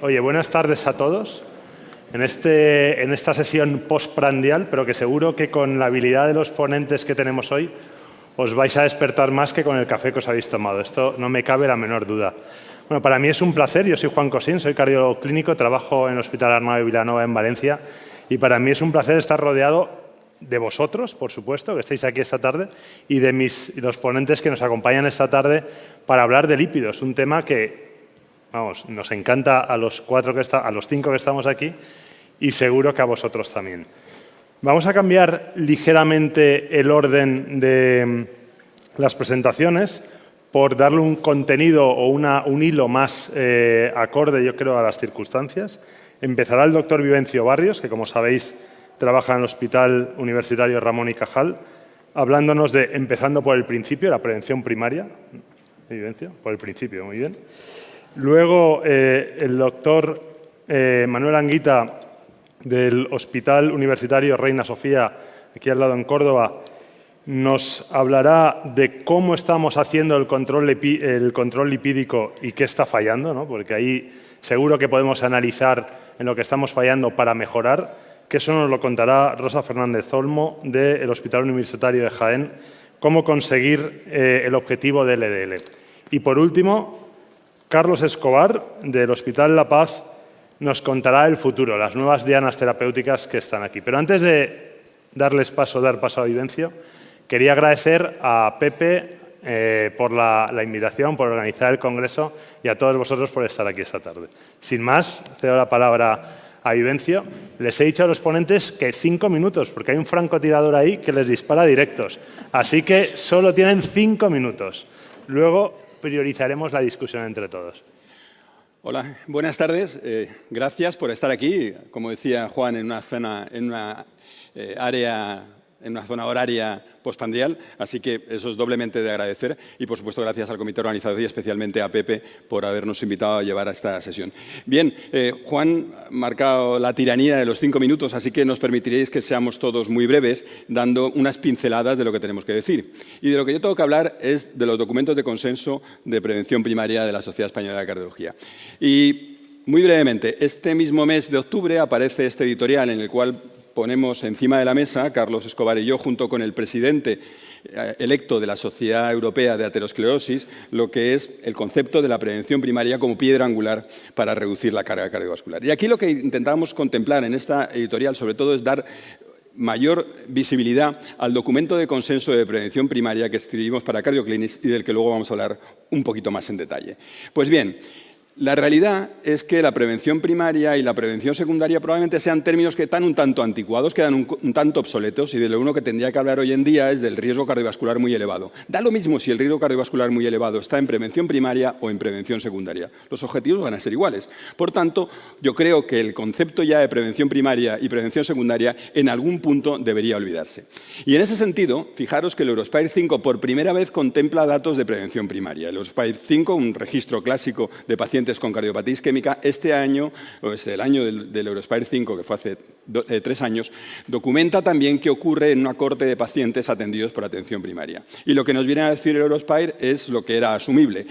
Oye, buenas tardes a todos. En esta sesión postprandial, pero que seguro que con la habilidad de los ponentes que tenemos hoy os vais a despertar más que con el café que os habéis tomado. Esto no me cabe la menor duda. Bueno, para mí es un placer. Yo soy Juan Cosín, soy cardiólogo clínico, trabajo en el Hospital Arnau de Vilanova en Valencia y para mí es un placer estar rodeado de vosotros, por supuesto, que estáis aquí esta tarde, y de los ponentes que nos acompañan esta tarde para hablar de lípidos, un tema que nos encanta a los cinco que estamos aquí y seguro que a vosotros también. Vamos a cambiar ligeramente el orden de las presentaciones por darle un contenido o un hilo más acorde, yo creo, a las circunstancias. Empezará el doctor Vivencio Barrios, que como sabéis trabaja en el Hospital Universitario Ramón y Cajal, hablándonos de, empezando por el principio, la prevención primaria. Vivencio, por el principio, muy bien. Luego, el doctor Manuel Anguita, del Hospital Universitario Reina Sofía, aquí al lado en Córdoba, nos hablará de cómo estamos haciendo el control lipídico y qué está fallando, ¿no? Porque ahí seguro que podemos analizar en lo que estamos fallando para mejorar, que eso nos lo contará Rosa Fernández Olmo, del Hospital Universitario de Jaén, cómo conseguir el objetivo del LDL. Y por último, Carlos Escobar, del Hospital La Paz, nos contará el futuro, las nuevas dianas terapéuticas que están aquí. Pero antes de dar paso a Vivencio, quería agradecer a Pepe por la invitación, por organizar el congreso y a todos vosotros por estar aquí esta tarde. Sin más, cedo la palabra a Vivencio. Les he dicho a los ponentes que 5 minutos, porque hay un francotirador ahí que les dispara directos. Así que solo tienen 5 minutos. Luego priorizaremos la discusión entre todos. Hola, buenas tardes. Gracias por estar aquí. Como decía Juan, en una zona horaria postprandial, así que eso es doblemente de agradecer y, por supuesto, gracias al comité organizador y especialmente a Pepe por habernos invitado a llevar a esta sesión. Bien, Juan ha marcado la tiranía de los 5 minutos, así que nos permitiréis que seamos todos muy breves, dando unas pinceladas de lo que tenemos que decir. Y de lo que yo tengo que hablar es de los documentos de consenso de prevención primaria de la Sociedad Española de Cardiología. Y, muy brevemente, este mismo mes de octubre aparece este editorial en el cual ponemos encima de la mesa, Carlos Escobar y yo, junto con el presidente electo de la Sociedad Europea de Aterosclerosis, lo que es el concepto de la prevención primaria como piedra angular para reducir la carga cardiovascular. Y aquí lo que intentamos contemplar en esta editorial, sobre todo, es dar mayor visibilidad al documento de consenso de prevención primaria que escribimos para Cardioclinics y del que luego vamos a hablar un poquito más en detalle. Pues bien, la realidad es que la prevención primaria y la prevención secundaria probablemente sean términos que están un tanto anticuados, quedan un tanto obsoletos y de lo uno que tendría que hablar hoy en día es del riesgo cardiovascular muy elevado. Da lo mismo si el riesgo cardiovascular muy elevado está en prevención primaria o en prevención secundaria. Los objetivos van a ser iguales. Por tanto, yo creo que el concepto ya de prevención primaria y prevención secundaria en algún punto debería olvidarse. Y en ese sentido, fijaros que el Eurospire 5 por primera vez contempla datos de prevención primaria. El Eurospire 5, un registro clásico de pacientes con cardiopatía isquémica, este año, o es el año del Eurospire 5, que fue hace 3 años, documenta también qué ocurre en una corte de pacientes atendidos por atención primaria. Y lo que nos viene a decir el Eurospire es lo que era asumible.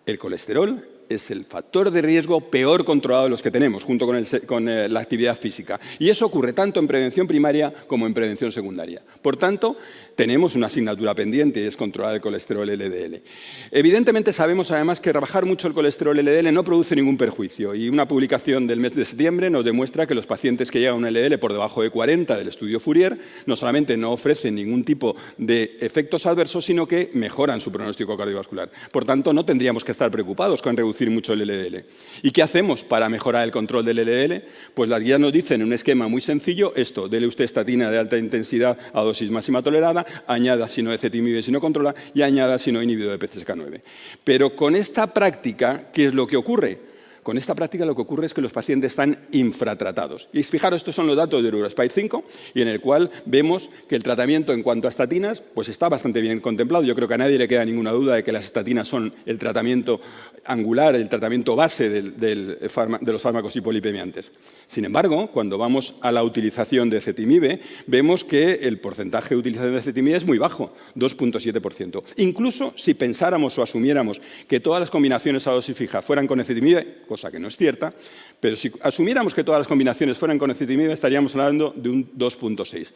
El colesterol es el factor de riesgo peor controlado de los que tenemos, junto con la actividad física. Y eso ocurre tanto en prevención primaria como en prevención secundaria. Por tanto, tenemos una asignatura pendiente y es controlar el colesterol LDL. Evidentemente sabemos además que rebajar mucho el colesterol LDL no produce ningún perjuicio y una publicación del mes de septiembre nos demuestra que los pacientes que llegan a un LDL por debajo de 40 del estudio Fourier no solamente no ofrecen ningún tipo de efectos adversos, sino que mejoran su pronóstico cardiovascular. Por tanto, no tendríamos que estar preocupados con reducir mucho el LDL. ¿Y qué hacemos para mejorar el control del LDL? Pues las guías nos dicen en un esquema muy sencillo esto: dele usted estatina de alta intensidad a dosis máxima tolerada, añada si no ezetimibe si no controla y añada si no inhibido de PCSK9. Pero con esta práctica, ¿qué es lo que ocurre? Con esta práctica lo que ocurre es que los pacientes están infratratados. Y fijaros, estos son los datos del Eurospire 5, y en el cual vemos que el tratamiento en cuanto a estatinas pues está bastante bien contemplado. Yo creo que a nadie le queda ninguna duda de que las estatinas son el tratamiento angular, el tratamiento base de los fármacos hipolipemiantes. Sin embargo, cuando vamos a la utilización de ezetimibe, vemos que el porcentaje de utilización de ezetimibe es muy bajo, 2,7%. Incluso si pensáramos o asumiéramos que todas las combinaciones a dosis fija fueran con ezetimibe, cosa cosa que no es cierta, pero si asumiéramos que todas las combinaciones fueran con ezetimibe, estaríamos hablando de un 2,6.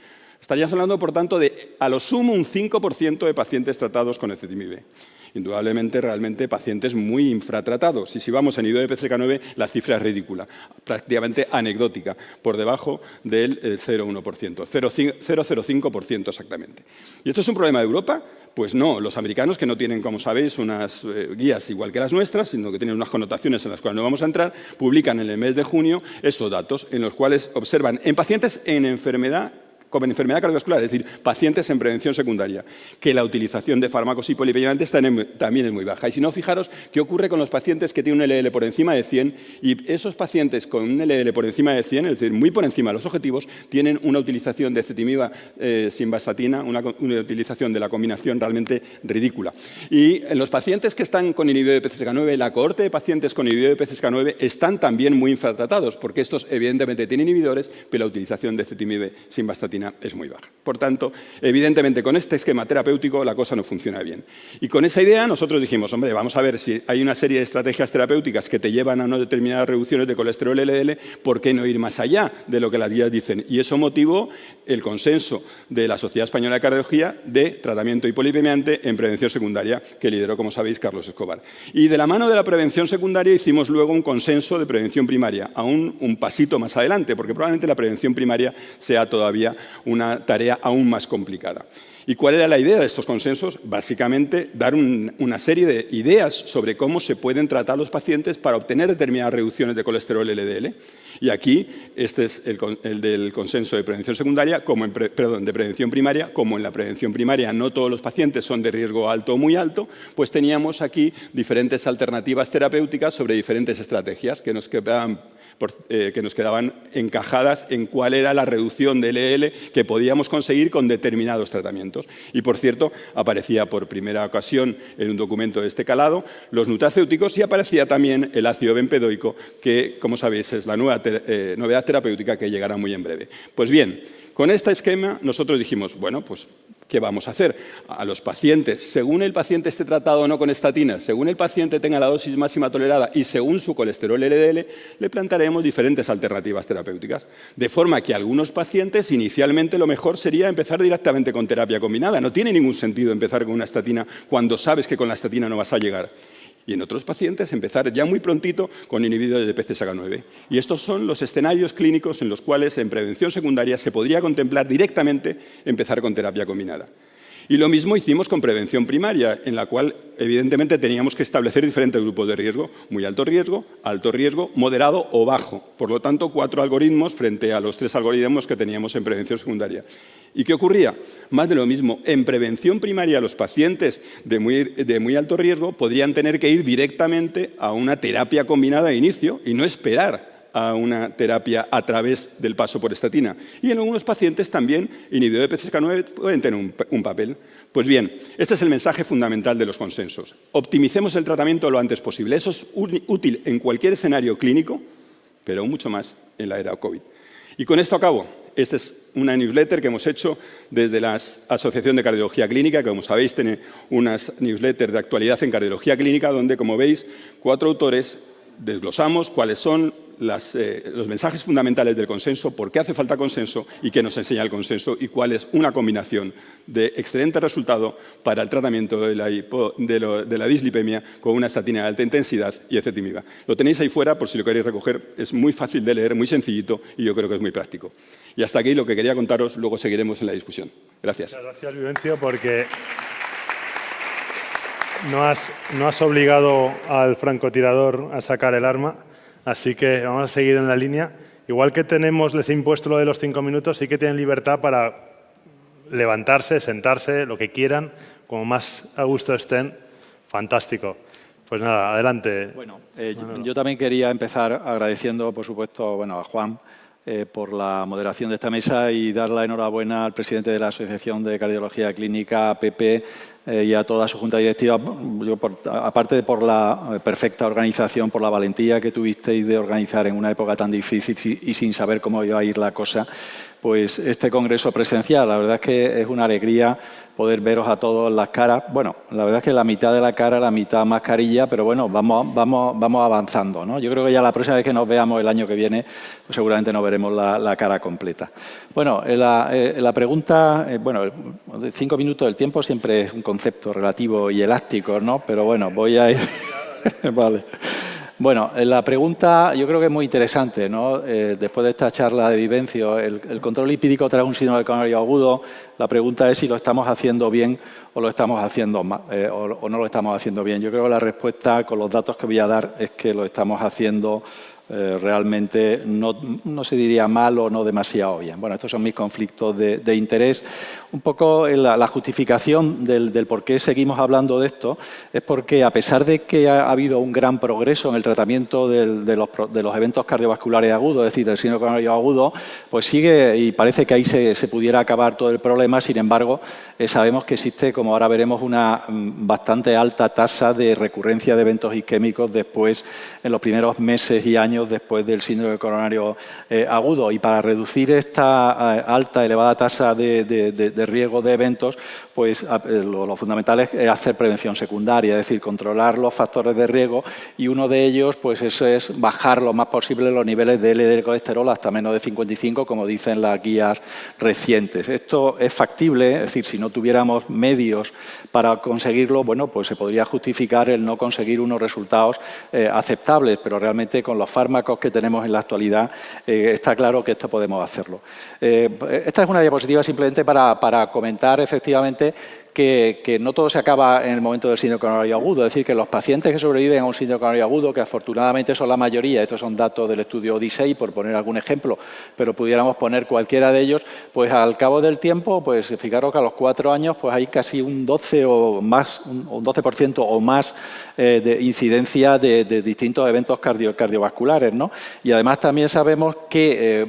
Estaríamos hablando, por tanto, de a lo sumo un 5% de pacientes tratados con ezetimibe. Indudablemente, realmente, pacientes muy infratratados. Y si vamos a inhibidor de PCSK9, la cifra es ridícula, prácticamente anecdótica, por debajo del 0,1%, 0,05% exactamente. ¿Y esto es un problema de Europa? Pues no. Los americanos, que no tienen, como sabéis, unas guías igual que las nuestras, sino que tienen unas connotaciones en las cuales no vamos a entrar, publican en el mes de junio estos datos, en los cuales observan en pacientes con enfermedad cardiovascular, es decir, pacientes en prevención secundaria, que la utilización de fármacos hipolipemiantes también es muy baja. Y si no, fijaros qué ocurre con los pacientes que tienen un LDL por encima de 100, y esos pacientes con un LDL por encima de 100, es decir, muy por encima de los objetivos, tienen una utilización de ezetimiba simvastatina, una utilización de la combinación realmente ridícula. Y en los pacientes que están con inhibidor de PCSK9, la cohorte de pacientes con inhibidor de PCSK9 están también muy infratratados, porque estos evidentemente tienen inhibidores, pero la utilización de ezetimiba simvastatina es muy baja. Por tanto, evidentemente, con este esquema terapéutico la cosa no funciona bien. Y con esa idea nosotros dijimos, hombre, vamos a ver si hay una serie de estrategias terapéuticas que te llevan a no determinadas reducciones de colesterol LDL, ¿por qué no ir más allá de lo que las guías dicen? Y eso motivó el consenso de la Sociedad Española de Cardiología de tratamiento hipolipemiante en prevención secundaria, que lideró, como sabéis, Carlos Escobar. Y de la mano de la prevención secundaria hicimos luego un consenso de prevención primaria, aún un pasito más adelante, porque probablemente la prevención primaria sea todavía una tarea aún más complicada. ¿Y cuál era la idea de estos consensos? Básicamente, dar una serie de ideas sobre cómo se pueden tratar los pacientes para obtener determinadas reducciones de colesterol LDL. Y aquí, este es el del consenso de prevención secundaria, de prevención primaria. Como en la prevención primaria no todos los pacientes son de riesgo alto o muy alto, pues teníamos aquí diferentes alternativas terapéuticas sobre diferentes estrategias que nos quedaban encajadas en cuál era la reducción de LDL que podíamos conseguir con determinados tratamientos. Y, por cierto, aparecía por primera ocasión en un documento de este calado los nutracéuticos y aparecía también el ácido bempedoico, que, como sabéis, es la novedad terapéutica que llegará muy en breve. Pues bien, con este esquema nosotros dijimos, bueno, pues ¿qué vamos a hacer? A los pacientes, según el paciente esté tratado o no con estatinas, según el paciente tenga la dosis máxima tolerada y según su colesterol LDL, le plantearemos diferentes alternativas terapéuticas. De forma que a algunos pacientes inicialmente lo mejor sería empezar directamente con terapia combinada. No tiene ningún sentido empezar con una estatina cuando sabes que con la estatina no vas a llegar. Y en otros pacientes empezar ya muy prontito con inhibidores de PCSK9. Y estos son los escenarios clínicos en los cuales en prevención secundaria se podría contemplar directamente empezar con terapia combinada. Y lo mismo hicimos con prevención primaria, en la cual evidentemente teníamos que establecer diferentes grupos de riesgo, muy alto riesgo, moderado o bajo. Por lo tanto, 4 algoritmos frente a los 3 algoritmos que teníamos en prevención secundaria. ¿Y qué ocurría? Más de lo mismo. En prevención primaria, los pacientes de muy alto riesgo podrían tener que ir directamente a una terapia combinada de inicio y no esperar a una terapia a través del paso por estatina. Y en algunos pacientes también inhibidores de PCSK9 pueden tener un papel. Pues bien, este es el mensaje fundamental de los consensos. Optimicemos el tratamiento lo antes posible. Eso es útil en cualquier escenario clínico, pero mucho más en la era COVID. Y con esto acabo. Esta es una newsletter que hemos hecho desde la Asociación de Cardiología Clínica, que, como sabéis, tiene unas newsletters de actualidad en cardiología clínica, donde, como veis, 4 autores desglosamos cuáles son los mensajes fundamentales del consenso, por qué hace falta consenso y qué nos enseña el consenso y cuál es una combinación de excelente resultado para el tratamiento de la dislipemia con una estatina de alta intensidad y ezetimiba. Lo tenéis ahí fuera por si lo queréis recoger. Es muy fácil de leer, muy sencillito y yo creo que es muy práctico. Y hasta aquí lo que quería contaros, luego seguiremos en la discusión. Gracias. Muchas gracias, Vivencio, porque no has obligado al francotirador a sacar el arma. Así que vamos a seguir en la línea. Igual que les he impuesto lo de los 5 minutos, sí que tienen libertad para levantarse, sentarse, lo que quieran, como más a gusto estén. Fantástico. Pues nada, adelante. Bueno, yo también quería empezar agradeciendo, por supuesto, a Juan por la moderación de esta mesa y dar la enhorabuena al presidente de la Asociación de Cardiología Clínica, a Pepe, y a toda su junta directiva, aparte por la perfecta organización, por la valentía que tuvisteis de organizar en una época tan difícil y sin saber cómo iba a ir la cosa, pues este congreso presencial. La verdad es que es una alegría poder veros a todos las caras. Bueno, la verdad es que la mitad de la cara, la mitad mascarilla, pero bueno, vamos avanzando, ¿no? Yo creo que ya la próxima vez que nos veamos el año que viene, pues seguramente nos veremos la cara completa. Bueno, la pregunta, bueno, 5 minutos del tiempo siempre es un concepto relativo y elástico, ¿no? Pero bueno, voy a ir... Vale. Bueno, la pregunta yo creo que es muy interesante, ¿no? Después de esta charla de Vivencio, el control lipídico tras un síndrome coronario agudo, la pregunta es si lo estamos haciendo bien o lo estamos haciendo mal, o no lo estamos haciendo bien. Yo creo que la respuesta, con los datos que voy a dar, es que lo estamos haciendo realmente no se diría mal o no demasiado bien. Bueno, estos son mis conflictos de interés. Un poco la justificación del por qué seguimos hablando de esto es porque, a pesar de que ha habido un gran progreso en el tratamiento de los eventos cardiovasculares agudos, es decir, del síndrome coronario agudo, pues sigue, y parece que ahí se pudiera acabar todo el problema. Sin embargo, sabemos que existe, como ahora veremos, una bastante alta tasa de recurrencia de eventos isquémicos después, en los primeros meses y años después del síndrome coronario agudo. Y para reducir esta alta, elevada tasa de riesgo de eventos, pues lo fundamental es hacer prevención secundaria, es decir, controlar los factores de riesgo, y uno de ellos pues eso es bajar lo más posible los niveles de LDL colesterol hasta menos de 55, como dicen las guías recientes. Esto es factible, es decir, si no tuviéramos medios para conseguirlo, bueno, pues se podría justificar el no conseguir unos resultados aceptables, pero realmente con los fármacos que tenemos en la actualidad está claro que esto podemos hacerlo. Esta es una diapositiva simplemente para comentar efectivamente que no todo se acaba en el momento del síndrome coronario agudo. Es decir, que los pacientes que sobreviven a un síndrome coronario agudo, que afortunadamente son la mayoría, estos son datos del estudio Odyssey, por poner algún ejemplo, pero pudiéramos poner cualquiera de ellos, pues al cabo del tiempo, pues fijaros que a los 4 años pues hay casi un 12% o más, un 12% o más de incidencia de distintos eventos cardiovasculares, ¿no? Y además también sabemos que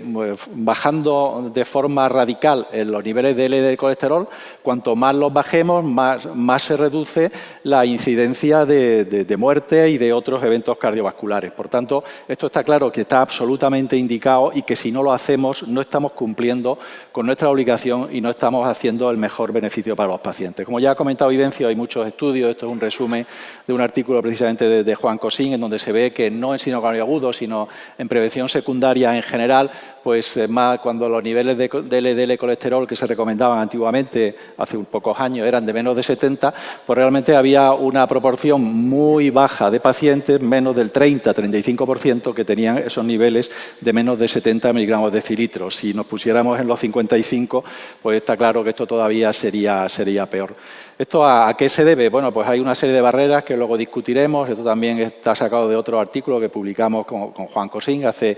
bajando de forma radical en los niveles de LDL colesterol, cuanto más los bajemos, más se reduce la incidencia de muerte y de otros eventos cardiovasculares. Por tanto, esto está claro que está absolutamente indicado, y que si no lo hacemos no estamos cumpliendo con nuestra obligación y no estamos haciendo el mejor beneficio para los pacientes. Como ya ha comentado Vivencio, hay muchos estudios. Esto es un resumen de un artículo precisamente de Juan Cosín, en donde se ve que no en síndrome coronario agudo, sino en prevención secundaria en general, pues más cuando los niveles de LDL colesterol que se recomendaban antiguamente, hace un pocos años, eran de menos de 70, pues realmente había una proporción muy baja de pacientes, menos del 30-35%, que tenían esos niveles de menos de 70 miligramos de decilitro. Si nos pusiéramos en los 55, pues está claro que esto todavía sería peor. ¿Esto a qué se debe? Bueno, pues hay una serie de barreras que luego discutiremos. Esto también está sacado de otro artículo que publicamos con Juan Cosín hace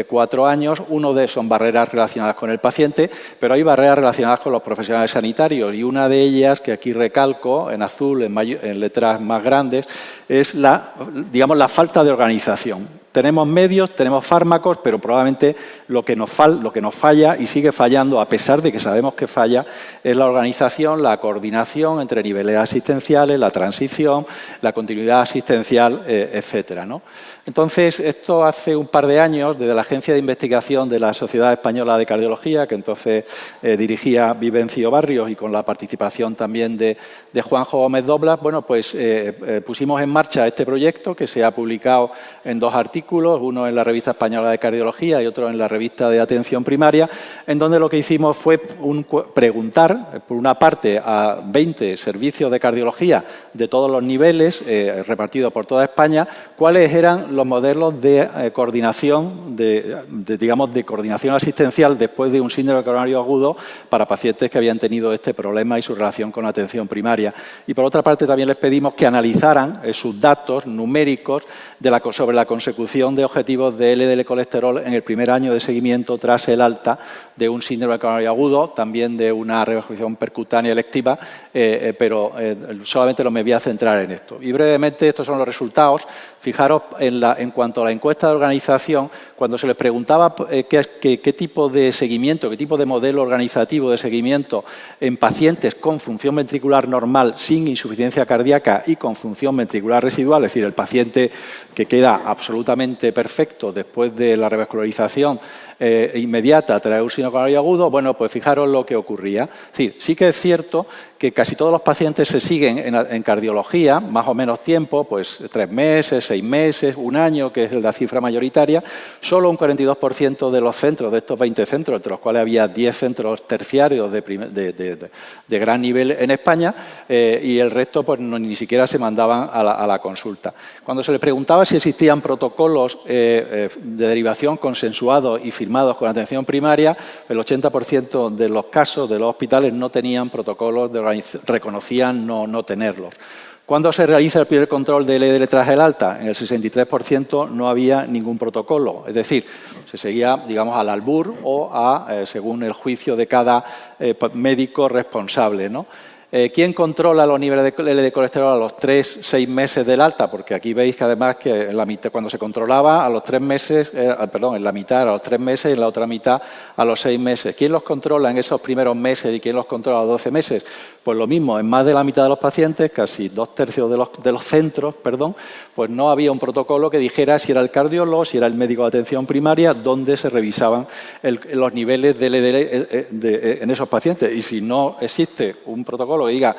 4 años. Uno de son barreras relacionadas con el paciente, pero hay barreras relacionadas con los profesionales sanitarios, y una de ellas, que aquí recalco en azul, en letras más grandes, es la falta de organización. Tenemos medios, tenemos fármacos, pero probablemente lo que nos falla, y sigue fallando a pesar de que sabemos que falla, es la organización, la coordinación entre niveles asistenciales, la transición, la continuidad asistencial, etcétera, ¿no? Entonces, esto hace un par de años, desde la Agencia de Investigación de la Sociedad Española de Cardiología, que entonces dirigía Vivencio Barrios, y con la participación también de Juanjo Gómez Doblas, bueno, pues pusimos en marcha este proyecto, que se ha publicado en 2 artículos, uno en la Revista Española de Cardiología y otro en la Revista de Atención Primaria, en donde lo que hicimos fue preguntar, por una parte, a 20 servicios de cardiología de todos los niveles, repartidos por toda España, cuáles eran los modelos de coordinación, de coordinación asistencial después de un síndrome coronario agudo para pacientes que habían tenido este problema y su relación con la atención primaria. Y por otra parte también les pedimos que analizaran sus datos numéricos sobre la consecución de objetivos de LDL colesterol en el primer año de seguimiento tras el alta de un síndrome coronario agudo, también de una revasculación percutánea electiva, pero solamente me voy a centrar en esto. Y brevemente, estos son los resultados. Fijaros, en cuanto a la encuesta de organización, cuando se les preguntaba qué tipo de seguimiento, qué tipo de modelo organizativo de seguimiento en pacientes con función ventricular normal, sin insuficiencia cardíaca y con función ventricular residual, es decir, el paciente que queda absolutamente relativamente perfecto después de la revascularización inmediata tras un síndrome coronario agudo, bueno, pues fijaros lo que ocurría. Es decir, sí que es cierto que casi todos los pacientes se siguen en cardiología, más o menos tiempo, pues 3 meses, 6 meses, 1 año, que es la cifra mayoritaria. Solo un 42% de los centros, de estos 20 centros, entre los cuales había 10 centros terciarios de gran nivel en España, y el resto pues ni siquiera se mandaban a la consulta. Cuando se les preguntaba si existían protocolos de derivación consensuados y firmados con atención primaria, el 80% de los casos de los hospitales no tenían protocolos, reconocían no tenerlos. ¿Cuándo se realiza el primer control de LDL tras el alta? En el 63% no había ningún protocolo, es decir, se seguía, digamos, al albur o según el juicio de cada médico responsable, ¿no? ¿Quién controla los niveles de LDL colesterol a los 3-6 meses del alta? Porque aquí veis que además que en la mitad, cuando se controlaba a los 3 meses, en la mitad a los 3 meses y en la otra mitad a los 6 meses. ¿Quién los controla en esos primeros meses y quién los controla a los 12 meses? Pues lo mismo, en más de la mitad de los pacientes, casi 2/3 de los centros, pues no había un protocolo que dijera si era el cardiólogo, si era el médico de atención primaria, dónde se revisaban los niveles de LDL en esos pacientes. Y si no existe un protocolo que diga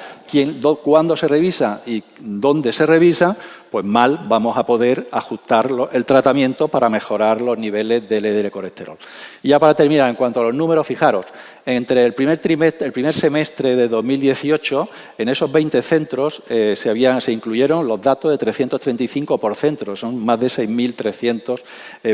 cuándo se revisa y dónde se revisa, pues mal vamos a poder ajustar el tratamiento para mejorar los niveles de LDL colesterol. Y ya para terminar, en cuanto a los números, fijaros, entre el primer semestre de 2018, en esos 20 centros se incluyeron los datos de 335 por centro, son más de 6.300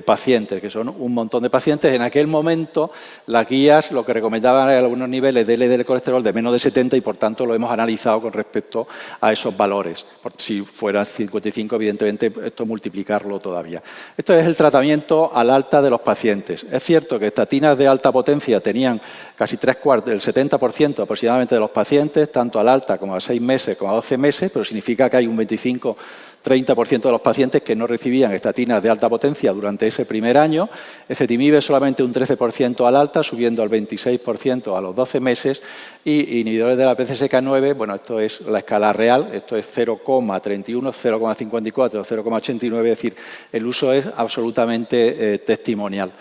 pacientes, que son un montón de pacientes. En aquel momento, las guías lo que recomendaban eran algunos niveles de LDL colesterol de menos de 70 y, por tanto, lo hemos analizado con respecto a esos valores. Si fueran 55, evidentemente, esto multiplicarlo todavía. Esto es el tratamiento al alta de los pacientes. Es cierto que estatinas de alta potencia tenían casi 3/4, el 70% aproximadamente de los pacientes, tanto al alta como a 6 meses como a 12 meses, pero significa que hay un 25-30% de los pacientes que no recibían estatinas de alta potencia durante ese primer año. Ezetimibe solamente un 13% al alta, subiendo al 26% a los 12 meses. Y inhibidores de la PCSK9, bueno, esto es la escala real, esto es 0,31, 0,54, 0,89, es decir, el uso es absolutamente testimonial.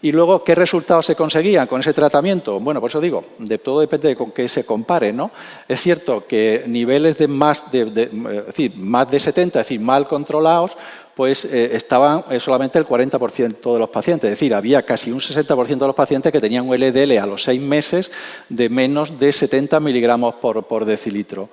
Y luego, ¿qué resultados se conseguían con ese tratamiento? Bueno, por eso digo, de todo depende de con qué se compare, ¿no? Es cierto que niveles de más de 70, es decir, mal controlados, pues estaban solamente el 40% de los pacientes. Es decir, había casi un 60% de los pacientes que tenían un LDL a los 6 meses de menos de 70 miligramos por decilitro,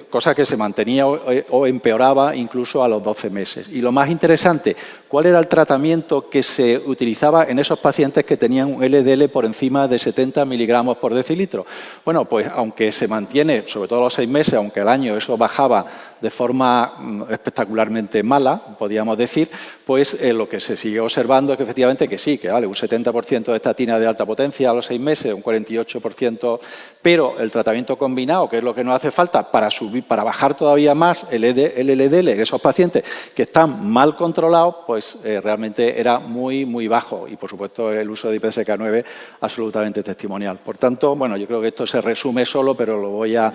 cosa que se mantenía o empeoraba incluso a los 12 meses. Y lo más interesante, ¿cuál era el tratamiento que se utilizaba en esos pacientes que tenían un LDL por encima de 70 miligramos por decilitro? Bueno, pues aunque se mantiene, sobre todo a los 6 meses, aunque al año eso bajaba de forma espectacularmente mala, podríamos decir, pues lo que se sigue observando es que efectivamente que sí, que vale, un 70% de estatina de alta potencia a los 6 meses, un 48%, pero el tratamiento combinado, que es lo que nos hace falta para bajar todavía más el LDL en esos pacientes que están mal controlados, pues realmente era muy, muy bajo. Y, por supuesto, el uso de PCSK9 absolutamente testimonial. Por tanto, bueno, yo creo que esto se resume solo, pero lo voy a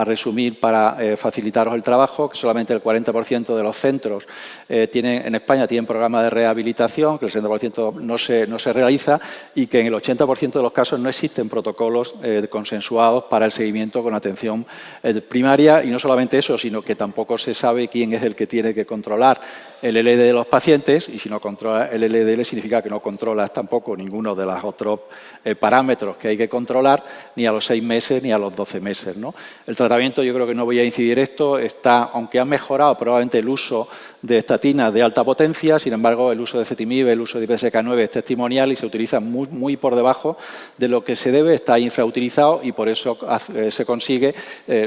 resumir para facilitaros el trabajo, que solamente el 40% de los centros en España tienen programa de rehabilitación, que el 60% no se realiza y que en el 80% de los casos no existen protocolos consensuados para el seguimiento con atención primaria. Y no solamente eso, sino que tampoco se sabe quién es el que tiene que controlar el LDL de los pacientes, y si no controla el LDL significa que no controlas tampoco ninguno de los otros parámetros que hay que controlar, ni a los 6 meses ni a los 12 meses, ¿no? El tratamiento, yo creo que no voy a incidir esto, aunque ha mejorado probablemente el uso de estatinas de alta potencia, sin embargo el uso de ezetimibe, el uso de PCSK9 es testimonial y se utiliza muy, muy por debajo de lo que se debe, está infrautilizado y por eso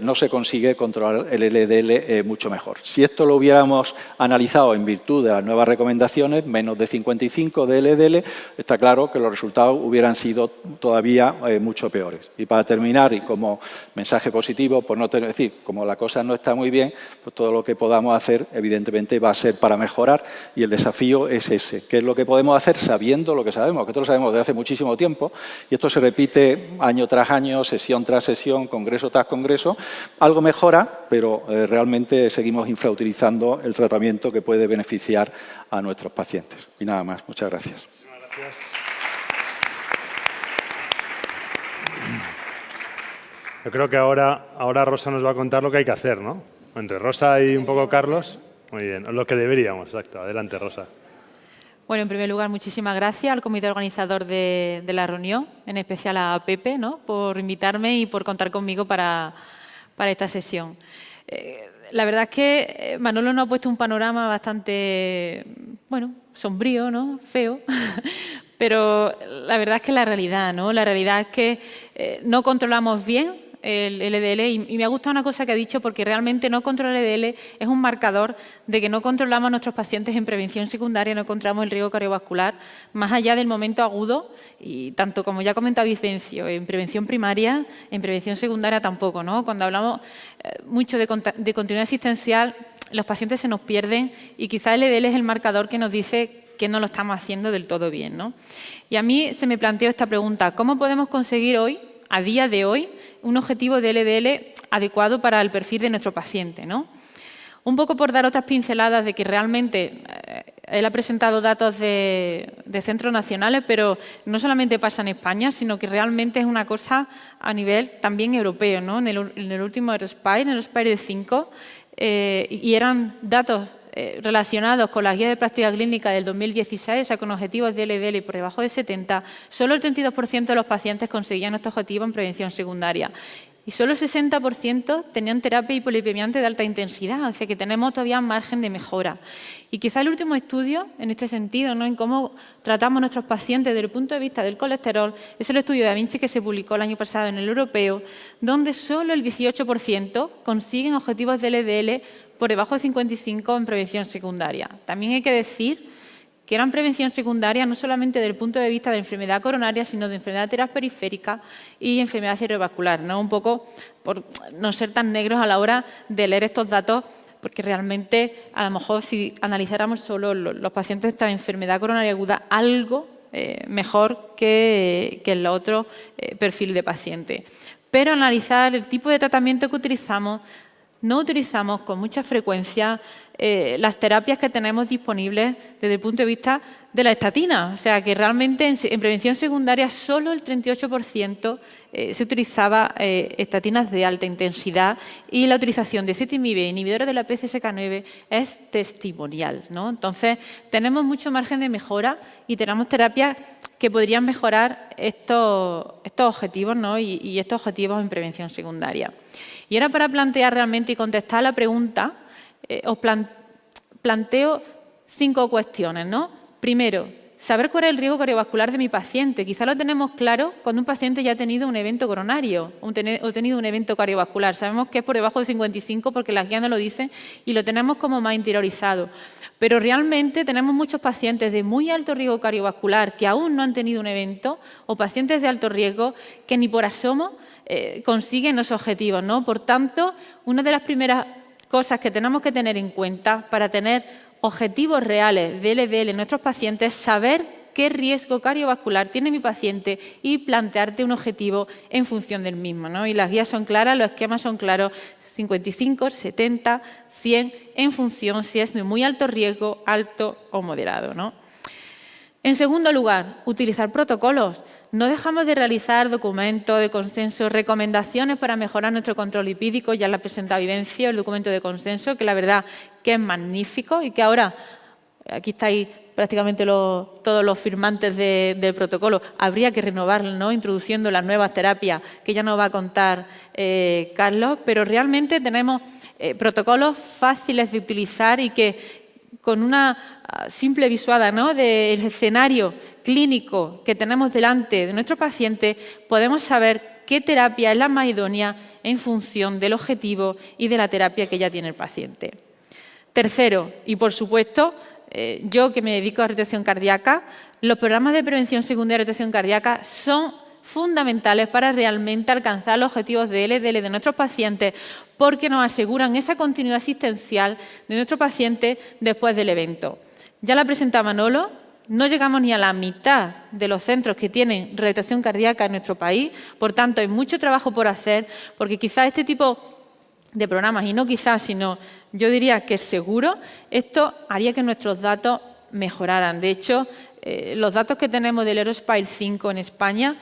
no se consigue controlar el LDL mucho mejor. Si esto lo hubiéramos analizado en virtud de las nuevas recomendaciones, menos de 55 de LDL, está claro que los resultados hubieran sido todavía mucho peores. Y para terminar, y como mensaje positivo por no tener, es decir, como la cosa no está muy bien, pues todo lo que podamos hacer, evidentemente, va a ser para mejorar y el desafío es ese. ¿Qué es lo que podemos hacer sabiendo lo que sabemos? Que esto lo sabemos desde hace muchísimo tiempo y esto se repite año tras año, sesión tras sesión, congreso tras congreso. Algo mejora, pero realmente seguimos infrautilizando el tratamiento que puede beneficiar a nuestros pacientes. Y nada más. Muchas gracias. Gracias. Yo creo que ahora Rosa nos va a contar lo que hay que hacer, ¿no? Entre Rosa y un poco Carlos. Muy bien, lo que deberíamos, exacto. Adelante, Rosa. Bueno, en primer lugar, muchísimas gracias al comité organizador de la reunión, en especial a Pepe, ¿no?, por invitarme y por contar conmigo para esta sesión. La verdad es que Manolo nos ha puesto un panorama bastante, bueno, sombrío, ¿no?, feo, pero la verdad es que la realidad, ¿no? La realidad es que no controlamos bien el LDL y me ha gustado una cosa que ha dicho, porque realmente no controlar el LDL es un marcador de que no controlamos a nuestros pacientes en prevención secundaria, no controlamos el riesgo cardiovascular más allá del momento agudo y tanto, como ya ha comentado Vicencio, en prevención primaria, en prevención secundaria tampoco, ¿no? Cuando hablamos mucho de continuidad asistencial, los pacientes se nos pierden y quizás el LDL es el marcador que nos dice que no lo estamos haciendo del todo bien, ¿no? Y a mí se me planteó esta pregunta: ¿cómo podemos conseguir hoy, a día de hoy, un objetivo de LDL adecuado para el perfil de nuestro paciente, ¿no? Un poco por dar otras pinceladas de que realmente él ha presentado datos de centros nacionales, pero no solamente pasa en España, sino que realmente es una cosa a nivel también europeo, ¿no? En el último Aerospire, en el Aerospire 5, y eran datos relacionados con la guía de práctica clínica del 2016, o sea, con objetivos de LDL por debajo de 70, solo el 32% de los pacientes conseguían este objetivo en prevención secundaria. Y solo el 60% tenían terapia hipolipemiante de alta intensidad, o sea que tenemos todavía margen de mejora. Y quizá el último estudio en este sentido, ¿no?, en cómo tratamos a nuestros pacientes desde el punto de vista del colesterol, es el estudio de Da Vinci que se publicó el año pasado en el europeo, donde solo el 18% consiguen objetivos de LDL por debajo de 55 en prevención secundaria. También hay que decir que eran prevención secundaria no solamente desde el punto de vista de enfermedad coronaria, sino de enfermedad arterial periférica y enfermedad cerebrovascular, ¿no? Un poco por no ser tan negros a la hora de leer estos datos, porque realmente a lo mejor si analizáramos solo los pacientes de esta enfermedad coronaria aguda, algo mejor que el otro perfil de paciente. Pero analizar el tipo de tratamiento que utilizamos, no utilizamos con mucha frecuencia las terapias que tenemos disponibles desde el punto de vista de la estatina. O sea, que realmente en prevención secundaria solo el 38% se utilizaba estatinas de alta intensidad y la utilización de ezetimibe, inhibidores de la PCSK9, es testimonial, ¿no? Entonces, tenemos mucho margen de mejora y tenemos terapias que podrían mejorar estos objetivos, ¿no?, y estos objetivos en prevención secundaria. Y ahora, para plantear realmente y contestar a la pregunta, os planteo 5 cuestiones, ¿no? Primero, saber cuál es el riesgo cardiovascular de mi paciente. Quizá lo tenemos claro cuando un paciente ya ha tenido un evento coronario o ha tenido un evento cardiovascular. Sabemos que es por debajo de 55 porque las guías nos lo dicen y lo tenemos como más interiorizado. Pero realmente tenemos muchos pacientes de muy alto riesgo cardiovascular que aún no han tenido un evento o pacientes de alto riesgo que ni por asomo consiguen los objetivos, ¿no? Por tanto, una de las primeras cosas que tenemos que tener en cuenta para tener objetivos reales de LDL en nuestros pacientes es saber qué riesgo cardiovascular tiene mi paciente y plantearte un objetivo en función del mismo, ¿no? Y las guías son claras, los esquemas son claros, 55, 70, 100, en función si es de muy alto riesgo, alto o moderado, ¿no? En segundo lugar, utilizar protocolos. No dejamos de realizar documentos de consenso, recomendaciones para mejorar nuestro control lipídico. Ya lo ha presentado Vicencio, el documento de consenso, que la verdad que es magnífico y que ahora, aquí estáis prácticamente todos los firmantes del protocolo, habría que renovarlo, ¿no?, introduciendo las nuevas terapias que ya nos va a contar Carlos, pero realmente tenemos protocolos fáciles de utilizar y que con una simple visuada, ¿no?, del escenario clínico que tenemos delante de nuestro paciente, podemos saber qué terapia es la más idónea en función del objetivo y de la terapia que ya tiene el paciente. Tercero, y por supuesto, yo que me dedico a retención cardíaca, los programas de prevención secundaria de retención cardíaca son fundamentales para realmente alcanzar los objetivos de LDL de nuestros pacientes, porque nos aseguran esa continuidad asistencial de nuestro paciente después del evento. Ya la presenta Manolo, no llegamos ni a la mitad de los centros que tienen rehabilitación cardíaca en nuestro país, por tanto hay mucho trabajo por hacer, porque quizás este tipo de programas, y no quizás, sino yo diría que seguro, esto haría que nuestros datos mejoraran. De hecho, los datos que tenemos del Aerospire 5 en España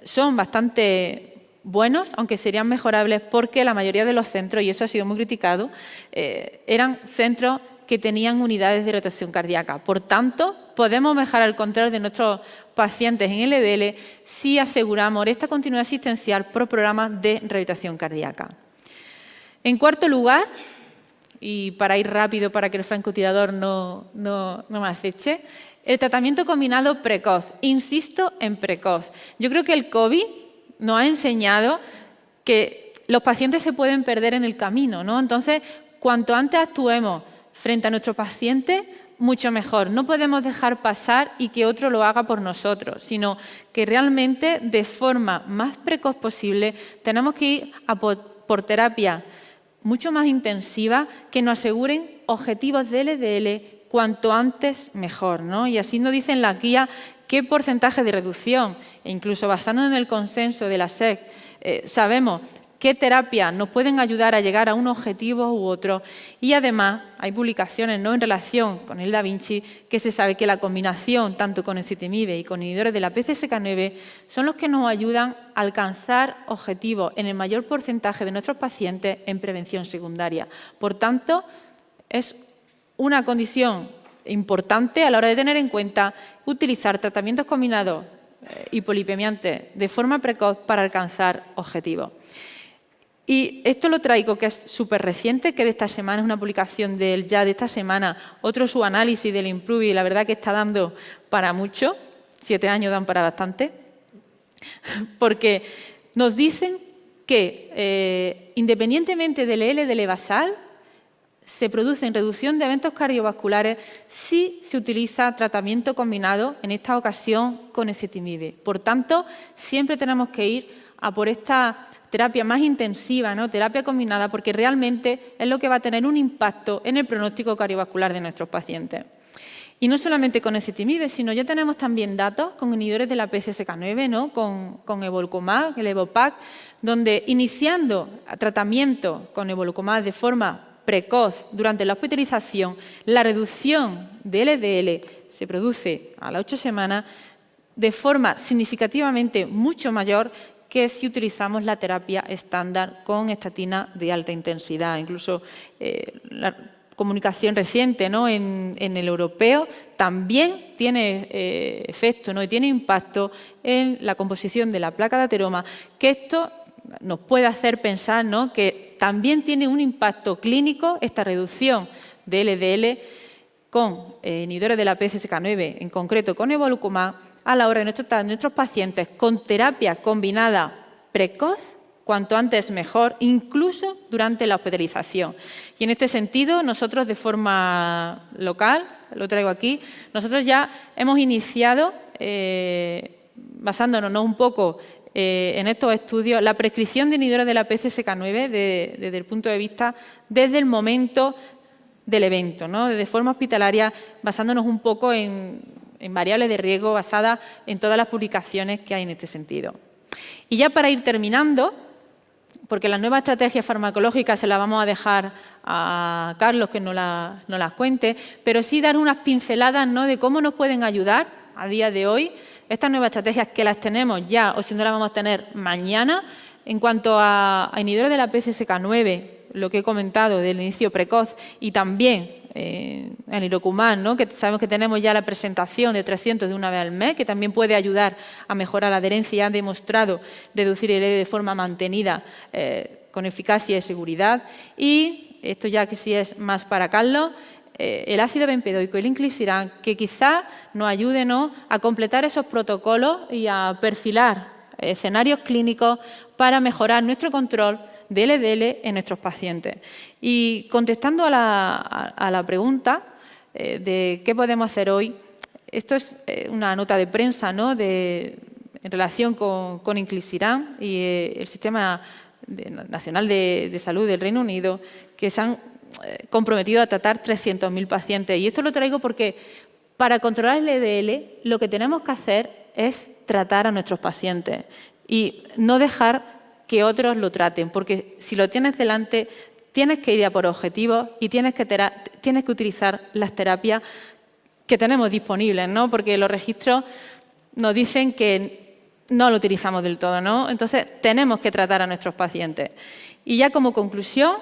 son bastante buenos, aunque serían mejorables porque la mayoría de los centros, y eso ha sido muy criticado, eran centros que tenían unidades de rotación cardíaca. Por tanto, podemos mejorar el control de nuestros pacientes en LDL si aseguramos esta continuidad asistencial por programas de rehabilitación cardíaca. En cuarto lugar, y para ir rápido para que el francotirador no me aceche, el tratamiento combinado precoz. Insisto en precoz. Yo creo que el COVID nos ha enseñado que los pacientes se pueden perder en el camino, ¿no? Entonces, cuanto antes actuemos frente a nuestro paciente, mucho mejor. No podemos dejar pasar y que otro lo haga por nosotros, sino que realmente de forma más precoz posible tenemos que ir a por terapia mucho más intensiva que nos aseguren objetivos de LDL cuanto antes mejor, ¿no? Y así nos dicen las guías qué porcentaje de reducción, e incluso basándonos en el consenso de la SEC, sabemos qué terapias nos pueden ayudar a llegar a un objetivo u otro. Y además hay publicaciones, ¿no?, en relación con el Da Vinci que se sabe que la combinación tanto con ezetimibe y con inhibidores de la PCSK9 son los que nos ayudan a alcanzar objetivos en el mayor porcentaje de nuestros pacientes en prevención secundaria. Por tanto, es una condición importante a la hora de tener en cuenta utilizar tratamientos combinados hipolipemiantes de forma precoz para alcanzar objetivos. Y esto lo traigo, que es súper reciente, que de esta semana es una publicación del ya de esta semana, otro su análisis del IMPROVE, y la verdad que está dando para mucho, 7 años dan para bastante, porque nos dicen que independientemente del LDL basal, se produce en reducción de eventos cardiovasculares si se utiliza tratamiento combinado, en esta ocasión con ezetimibe. Por tanto, siempre tenemos que ir a por esta terapia más intensiva, ¿no?, terapia combinada, porque realmente es lo que va a tener un impacto en el pronóstico cardiovascular de nuestros pacientes. Y no solamente con ezetimibe, sino ya tenemos también datos con inhibidores de la PCSK9, ¿no?, con evolocumab, el Evopac, donde iniciando tratamiento con evolocumab de forma precoz durante la hospitalización, la reducción de LDL se produce a las 8 semanas de forma significativamente mucho mayor que si utilizamos la terapia estándar con estatina de alta intensidad. Incluso la comunicación reciente, ¿no?, en el europeo también tiene efecto, ¿no?, y tiene impacto en la composición de la placa de ateroma, que esto nos puede hacer pensar, ¿no?, que también tiene un impacto clínico esta reducción de LDL con inhibidores de la PCSK9, en concreto con evolocumab, a la hora de nuestros pacientes con terapia combinada precoz, cuanto antes mejor, incluso durante la hospitalización. Y en este sentido, nosotros de forma local, lo traigo aquí, nosotros ya hemos iniciado, basándonos, ¿no?, un poco en estos estudios, la prescripción de inhibidores de la PCSK9 desde el punto de vista, desde el momento del evento, ¿no?, de forma hospitalaria, basándonos un poco en variables de riesgo basadas en todas las publicaciones que hay en este sentido. Y ya para ir terminando, porque las nuevas estrategias farmacológicas se las vamos a dejar a Carlos que nos las cuente, pero sí dar unas pinceladas, ¿no?, de cómo nos pueden ayudar a día de hoy estas nuevas estrategias, que las tenemos ya o si no las vamos a tener mañana. En cuanto a inhibidores de la PCSK9, lo que he comentado del inicio precoz, y también el irocumab, ¿no?, que sabemos que tenemos ya la presentación de 300 de una vez al mes, que también puede ayudar a mejorar la adherencia y ha demostrado reducir el LDL de forma mantenida con eficacia y seguridad. Y esto ya que sí es más para Carlos, el ácido bempedoico y el inclisiran, que quizá nos ayude, ¿no?, a completar esos protocolos y a perfilar escenarios clínicos para mejorar nuestro control de LDL en nuestros pacientes. Y contestando a la pregunta de qué podemos hacer hoy, esto es una nota de prensa, ¿no?, en en relación con Inclisiran y el Sistema Nacional de Salud del Reino Unido, que se han comprometido a tratar 300.000 pacientes. Y esto lo traigo porque para controlar el LDL lo que tenemos que hacer es tratar a nuestros pacientes y no dejar que otros lo traten, porque si lo tienes delante tienes que ir a por objetivos y tienes que utilizar las terapias que tenemos disponibles, ¿no? Porque los registros nos dicen que no lo utilizamos del todo, ¿no? Entonces, tenemos que tratar a nuestros pacientes. Y ya como conclusión,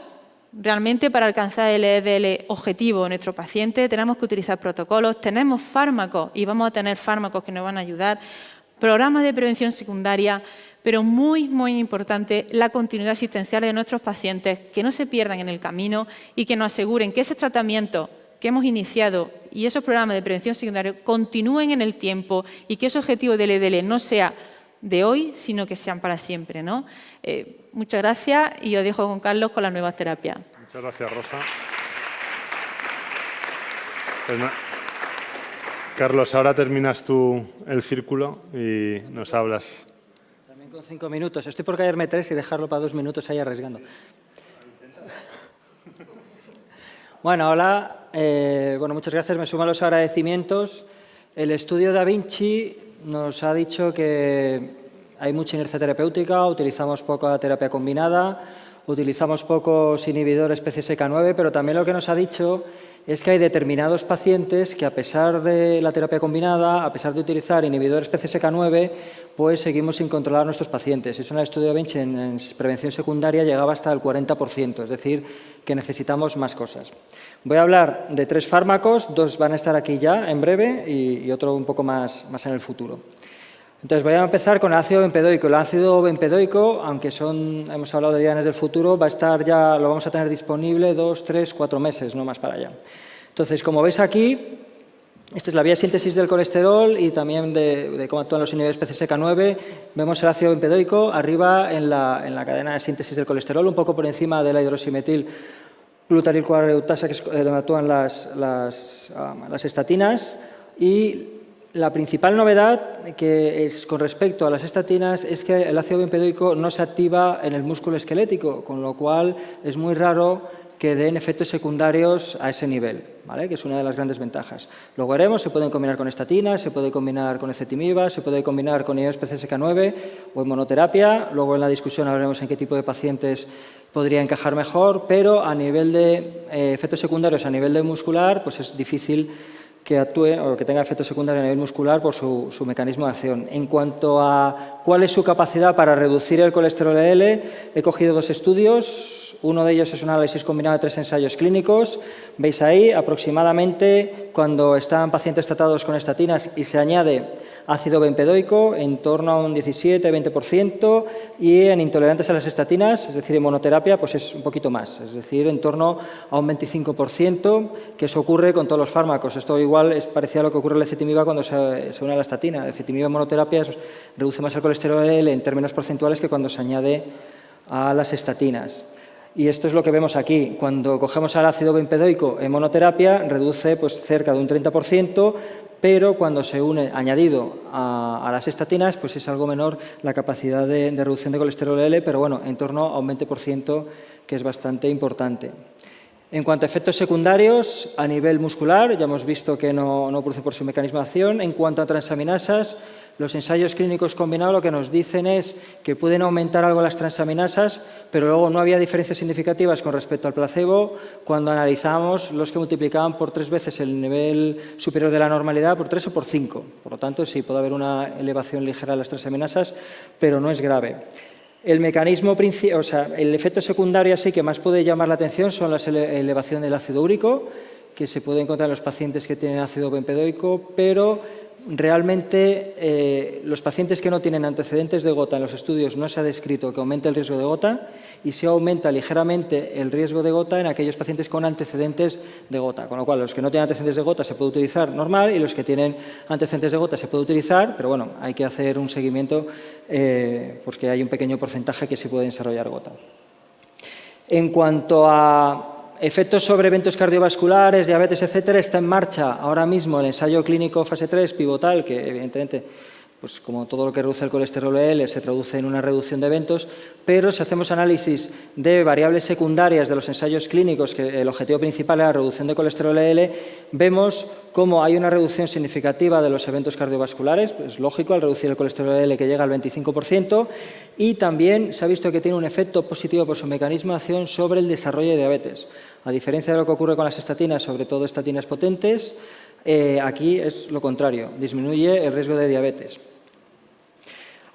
realmente para alcanzar el LDL objetivo en nuestro paciente tenemos que utilizar protocolos, tenemos fármacos y vamos a tener fármacos que nos van a ayudar, programas de prevención secundaria, pero muy, muy importante la continuidad asistencial de nuestros pacientes, que no se pierdan en el camino y que nos aseguren que ese tratamiento que hemos iniciado y esos programas de prevención secundaria continúen en el tiempo y que ese objetivo del LDL no sea de hoy, sino que sean para siempre, ¿no? Muchas gracias y os dejo con Carlos con las nuevas terapias. Muchas gracias, Rosa. Carlos, ahora terminas tú el círculo y nos hablas. También con 5 minutos. Estoy por callarme 3 y dejarlo para 2 minutos ahí arriesgando. Bueno, hola. Bueno, muchas gracias. Me sumo a los agradecimientos. El estudio Da Vinci nos ha dicho que hay mucha inercia terapéutica, utilizamos poca terapia combinada, utilizamos pocos inhibidores PCSK9, pero también lo que nos ha dicho es que hay determinados pacientes que, a pesar de la terapia combinada, a pesar de utilizar inhibidores PCSK9, pues seguimos sin controlar a nuestros pacientes. Eso en el estudio Da Vinci en prevención secundaria llegaba hasta el 40%, es decir, que necesitamos más cosas. Voy a hablar de 3 fármacos, 2 van a estar aquí ya en breve y otro un poco más en el futuro. Entonces, voy a empezar con el ácido bempedoico. El ácido bempedoico, aunque hemos hablado de días del futuro, va a estar ya, lo vamos a tener disponible 2, 3, 4 meses, no más para allá. Entonces, como veis aquí, esta es la vía de síntesis del colesterol y también de cómo actúan los inhibidores PCSK9. Vemos el ácido bempedoico arriba en la cadena de síntesis del colesterol, un poco por encima de la hidroximetil glutaryl reductasa, que es donde actúan las estatinas. Y la principal novedad que es con respecto a las estatinas es que el ácido bempedoico no se activa en el músculo esquelético, con lo cual es muy raro que den efectos secundarios a ese nivel, ¿vale? Que es una de las grandes ventajas. Luego veremos, se pueden combinar con estatinas, se puede combinar con ezetimiba, se puede combinar con inhibidores PCSK9 o en monoterapia. Luego en la discusión hablaremos en qué tipo de pacientes podría encajar mejor, pero a nivel de efectos secundarios, a nivel de muscular, pues es difícil que actúe o que tenga efectos secundarios a nivel muscular por su mecanismo de acción. En cuanto a cuál es su capacidad para reducir el colesterol LDL, he cogido 2 estudios. Uno de ellos es un análisis combinado de 3 ensayos clínicos. Veis ahí, aproximadamente, cuando están pacientes tratados con estatinas y se añade ácido bempedoico, en torno a un 17-20%, y en intolerantes a las estatinas, es decir, en monoterapia, pues es un poquito más, es decir, en torno a un 25%, que eso ocurre con todos los fármacos. Esto igual es parecido a lo que ocurre en la ezetimiba cuando se une a la estatina. La ezetimiba en monoterapia reduce más el colesterol LDL en términos porcentuales que cuando se añade a las estatinas. Y esto es lo que vemos aquí. Cuando cogemos al ácido bempedoico en monoterapia, reduce pues, cerca de un 30%, pero cuando se une añadido a las estatinas, pues es algo menor la capacidad de reducción de colesterol LDL, pero bueno, en torno a un 20%, que es bastante importante. En cuanto a efectos secundarios, a nivel muscular, ya hemos visto que no produce por su mecanismo de acción. En cuanto a transaminasas, los ensayos clínicos combinados lo que nos dicen es que pueden aumentar algo las transaminasas, pero luego no había diferencias significativas con respecto al placebo cuando analizamos los que multiplicaban por 3 veces el nivel superior de la normalidad, por 3 o por 5. Por lo tanto, sí puede haber una elevación ligera de las transaminasas, pero no es grave. El mecanismo, o sea, el efecto secundario así que más puede llamar la atención son la elevación del ácido úrico, que se puede encontrar en los pacientes que tienen ácido bempedoico, pero realmente los pacientes que no tienen antecedentes de gota en los estudios no se ha descrito que aumente el riesgo de gota y se aumenta ligeramente el riesgo de gota en aquellos pacientes con antecedentes de gota, con lo cual los que no tienen antecedentes de gota se puede utilizar normal y los que tienen antecedentes de gota se puede utilizar, pero bueno, hay que hacer un seguimiento porque hay un pequeño porcentaje que sí puede desarrollar gota. En cuanto a efectos sobre eventos cardiovasculares, diabetes, etcétera, está en marcha ahora mismo el ensayo clínico fase 3 pivotal, que evidentemente pues como todo lo que reduce el colesterol LDL se traduce en una reducción de eventos, pero si hacemos análisis de variables secundarias de los ensayos clínicos, que el objetivo principal era la reducción de colesterol LDL, vemos cómo hay una reducción significativa de los eventos cardiovasculares, es lógico al reducir el colesterol LDL que llega al 25%, y también se ha visto que tiene un efecto positivo por su mecanismo de acción sobre el desarrollo de diabetes. A diferencia de lo que ocurre con las estatinas, sobre todo estatinas potentes, aquí es lo contrario, disminuye el riesgo de diabetes.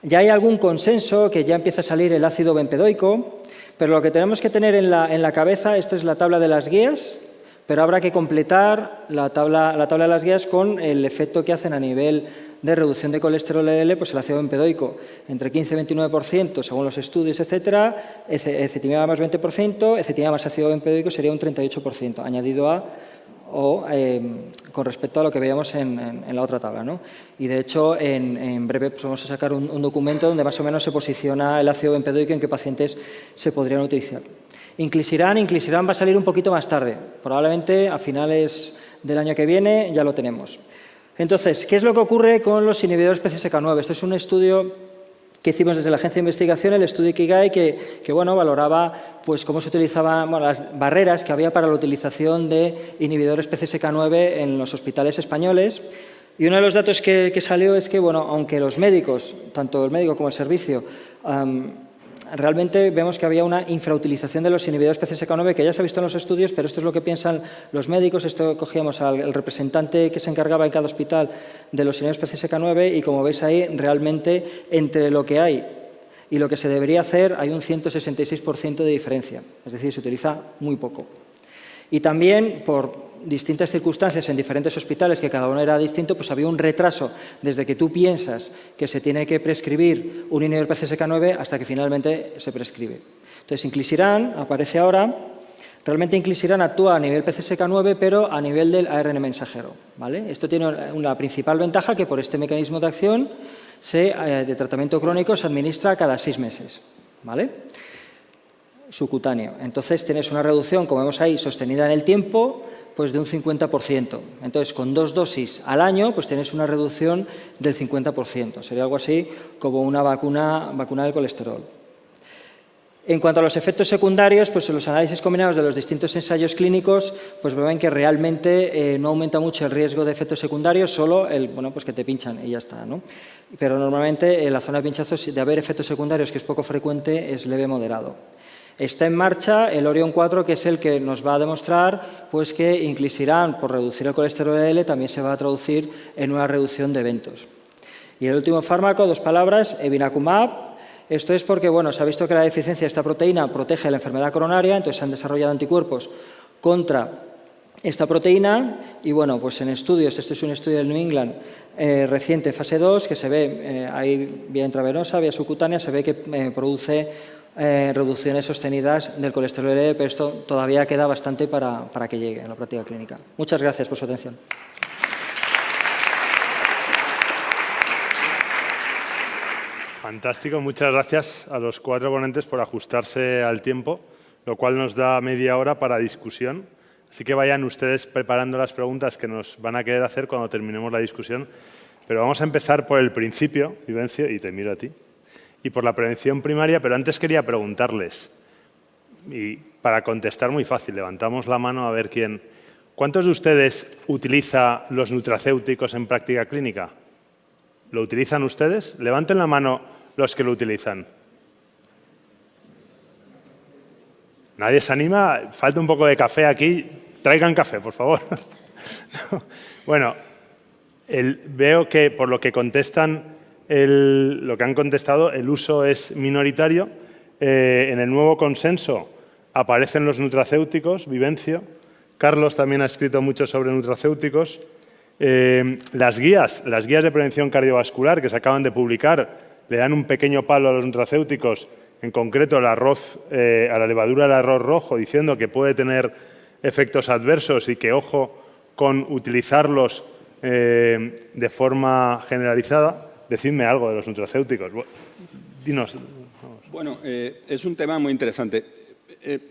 Ya hay algún consenso que ya empieza a salir el ácido bempedoico, pero lo que tenemos que tener en la cabeza, esto es la tabla de las guías, pero habrá que completar la tabla de las guías con el efecto que hacen a nivel de reducción de colesterol LDL, pues el ácido bempedoico, entre 15 y 29% según los estudios, etcétera, ezetimibe más 20%, ezetimibe más ácido bempedoico sería un 38%, añadido a con respecto a lo que veíamos en la otra tabla, ¿no? Y de hecho, en breve pues vamos a sacar un documento donde más o menos se posiciona el ácido bempedoico en qué pacientes se podrían utilizar. Inclisiran va a salir un poquito más tarde, probablemente a finales del año que viene ya lo tenemos. Entonces, ¿qué es lo que ocurre con los inhibidores PCSK9? Esto es un estudio que hicimos desde la Agencia de Investigación, el estudio Ikigai, que valoraba pues, cómo se utilizaban las barreras que había para la utilización de inhibidores PCSK9 en los hospitales españoles. Y uno de los datos que salió es que, aunque los médicos, tanto el médico como el servicio, realmente vemos que había una infrautilización de los inhibidores PCSK9, que ya se ha visto en los estudios, pero esto es lo que piensan los médicos. Esto cogíamos al representante que se encargaba en cada hospital de los inhibidores PCSK9 y, como veis ahí, realmente entre lo que hay y lo que se debería hacer hay un 166% de diferencia. Es decir, se utiliza muy poco. Y también, por distintas circunstancias en diferentes hospitales, que cada uno era distinto, pues había un retraso desde que tú piensas que se tiene que prescribir un inhibidor PCSK9 hasta que finalmente se prescribe. Entonces, Inclisiran aparece ahora. Realmente Inclisiran actúa a nivel PCSK9, pero a nivel del ARN mensajero, ¿vale? Esto tiene una principal ventaja, que por este mecanismo de acción de tratamiento crónico se administra cada 6 meses, ¿vale? Subcutáneo. Entonces, tienes una reducción, como vemos ahí, sostenida en el tiempo, pues de un 50%. Entonces, con 2 dosis al año, pues tienes una reducción del 50%. Sería algo así como una vacuna del colesterol. En cuanto a los efectos secundarios, pues en los análisis combinados de los distintos ensayos clínicos, pues ven que realmente no aumenta mucho el riesgo de efectos secundarios, solo pues que te pinchan y ya está, ¿no? Pero normalmente en la zona de pinchazos, de haber efectos secundarios, que es poco frecuente, es leve moderado. Está en marcha el Orion 4, que es el que nos va a demostrar pues, que Inclisiran, por reducir el colesterol LDL, también se va a traducir en una reducción de eventos. Y el último fármaco, 2 palabras, evinacumab. Esto es porque se ha visto que la deficiencia de esta proteína protege la enfermedad coronaria, entonces se han desarrollado anticuerpos contra esta proteína y pues en estudios, este es un estudio del New England reciente, fase 2, que se ve ahí vía intravenosa, vía subcutánea, se ve que produce reducciones sostenidas del colesterol LDL, pero esto todavía queda bastante para que llegue a la práctica clínica. Muchas gracias por su atención. Fantástico, muchas gracias a los 4 ponentes por ajustarse al tiempo, lo cual nos da media hora para discusión. Así que vayan ustedes preparando las preguntas que nos van a querer hacer cuando terminemos la discusión. Pero vamos a empezar por el principio, Vivencio, y te miro a ti, y por la prevención primaria. Pero antes quería preguntarles, y para contestar muy fácil, levantamos la mano a ver quién. ¿Cuántos de ustedes utiliza los nutracéuticos en práctica clínica? ¿Lo utilizan ustedes? Levanten la mano los que lo utilizan. ¿Nadie se anima? Falta un poco de café aquí. Traigan café, por favor. No. Bueno, veo que por lo que contestan, lo que han contestado, el uso es minoritario. En el nuevo consenso aparecen los nutracéuticos, Vivencio. Carlos también ha escrito mucho sobre nutracéuticos. Las guías de prevención cardiovascular que se acaban de publicar le dan un pequeño palo a los nutracéuticos, en concreto al arroz, a la levadura del arroz rojo, diciendo que puede tener efectos adversos y que ojo con utilizarlos de forma generalizada. Decidme algo de los nutracéuticos. Dinos. Bueno, es un tema muy interesante.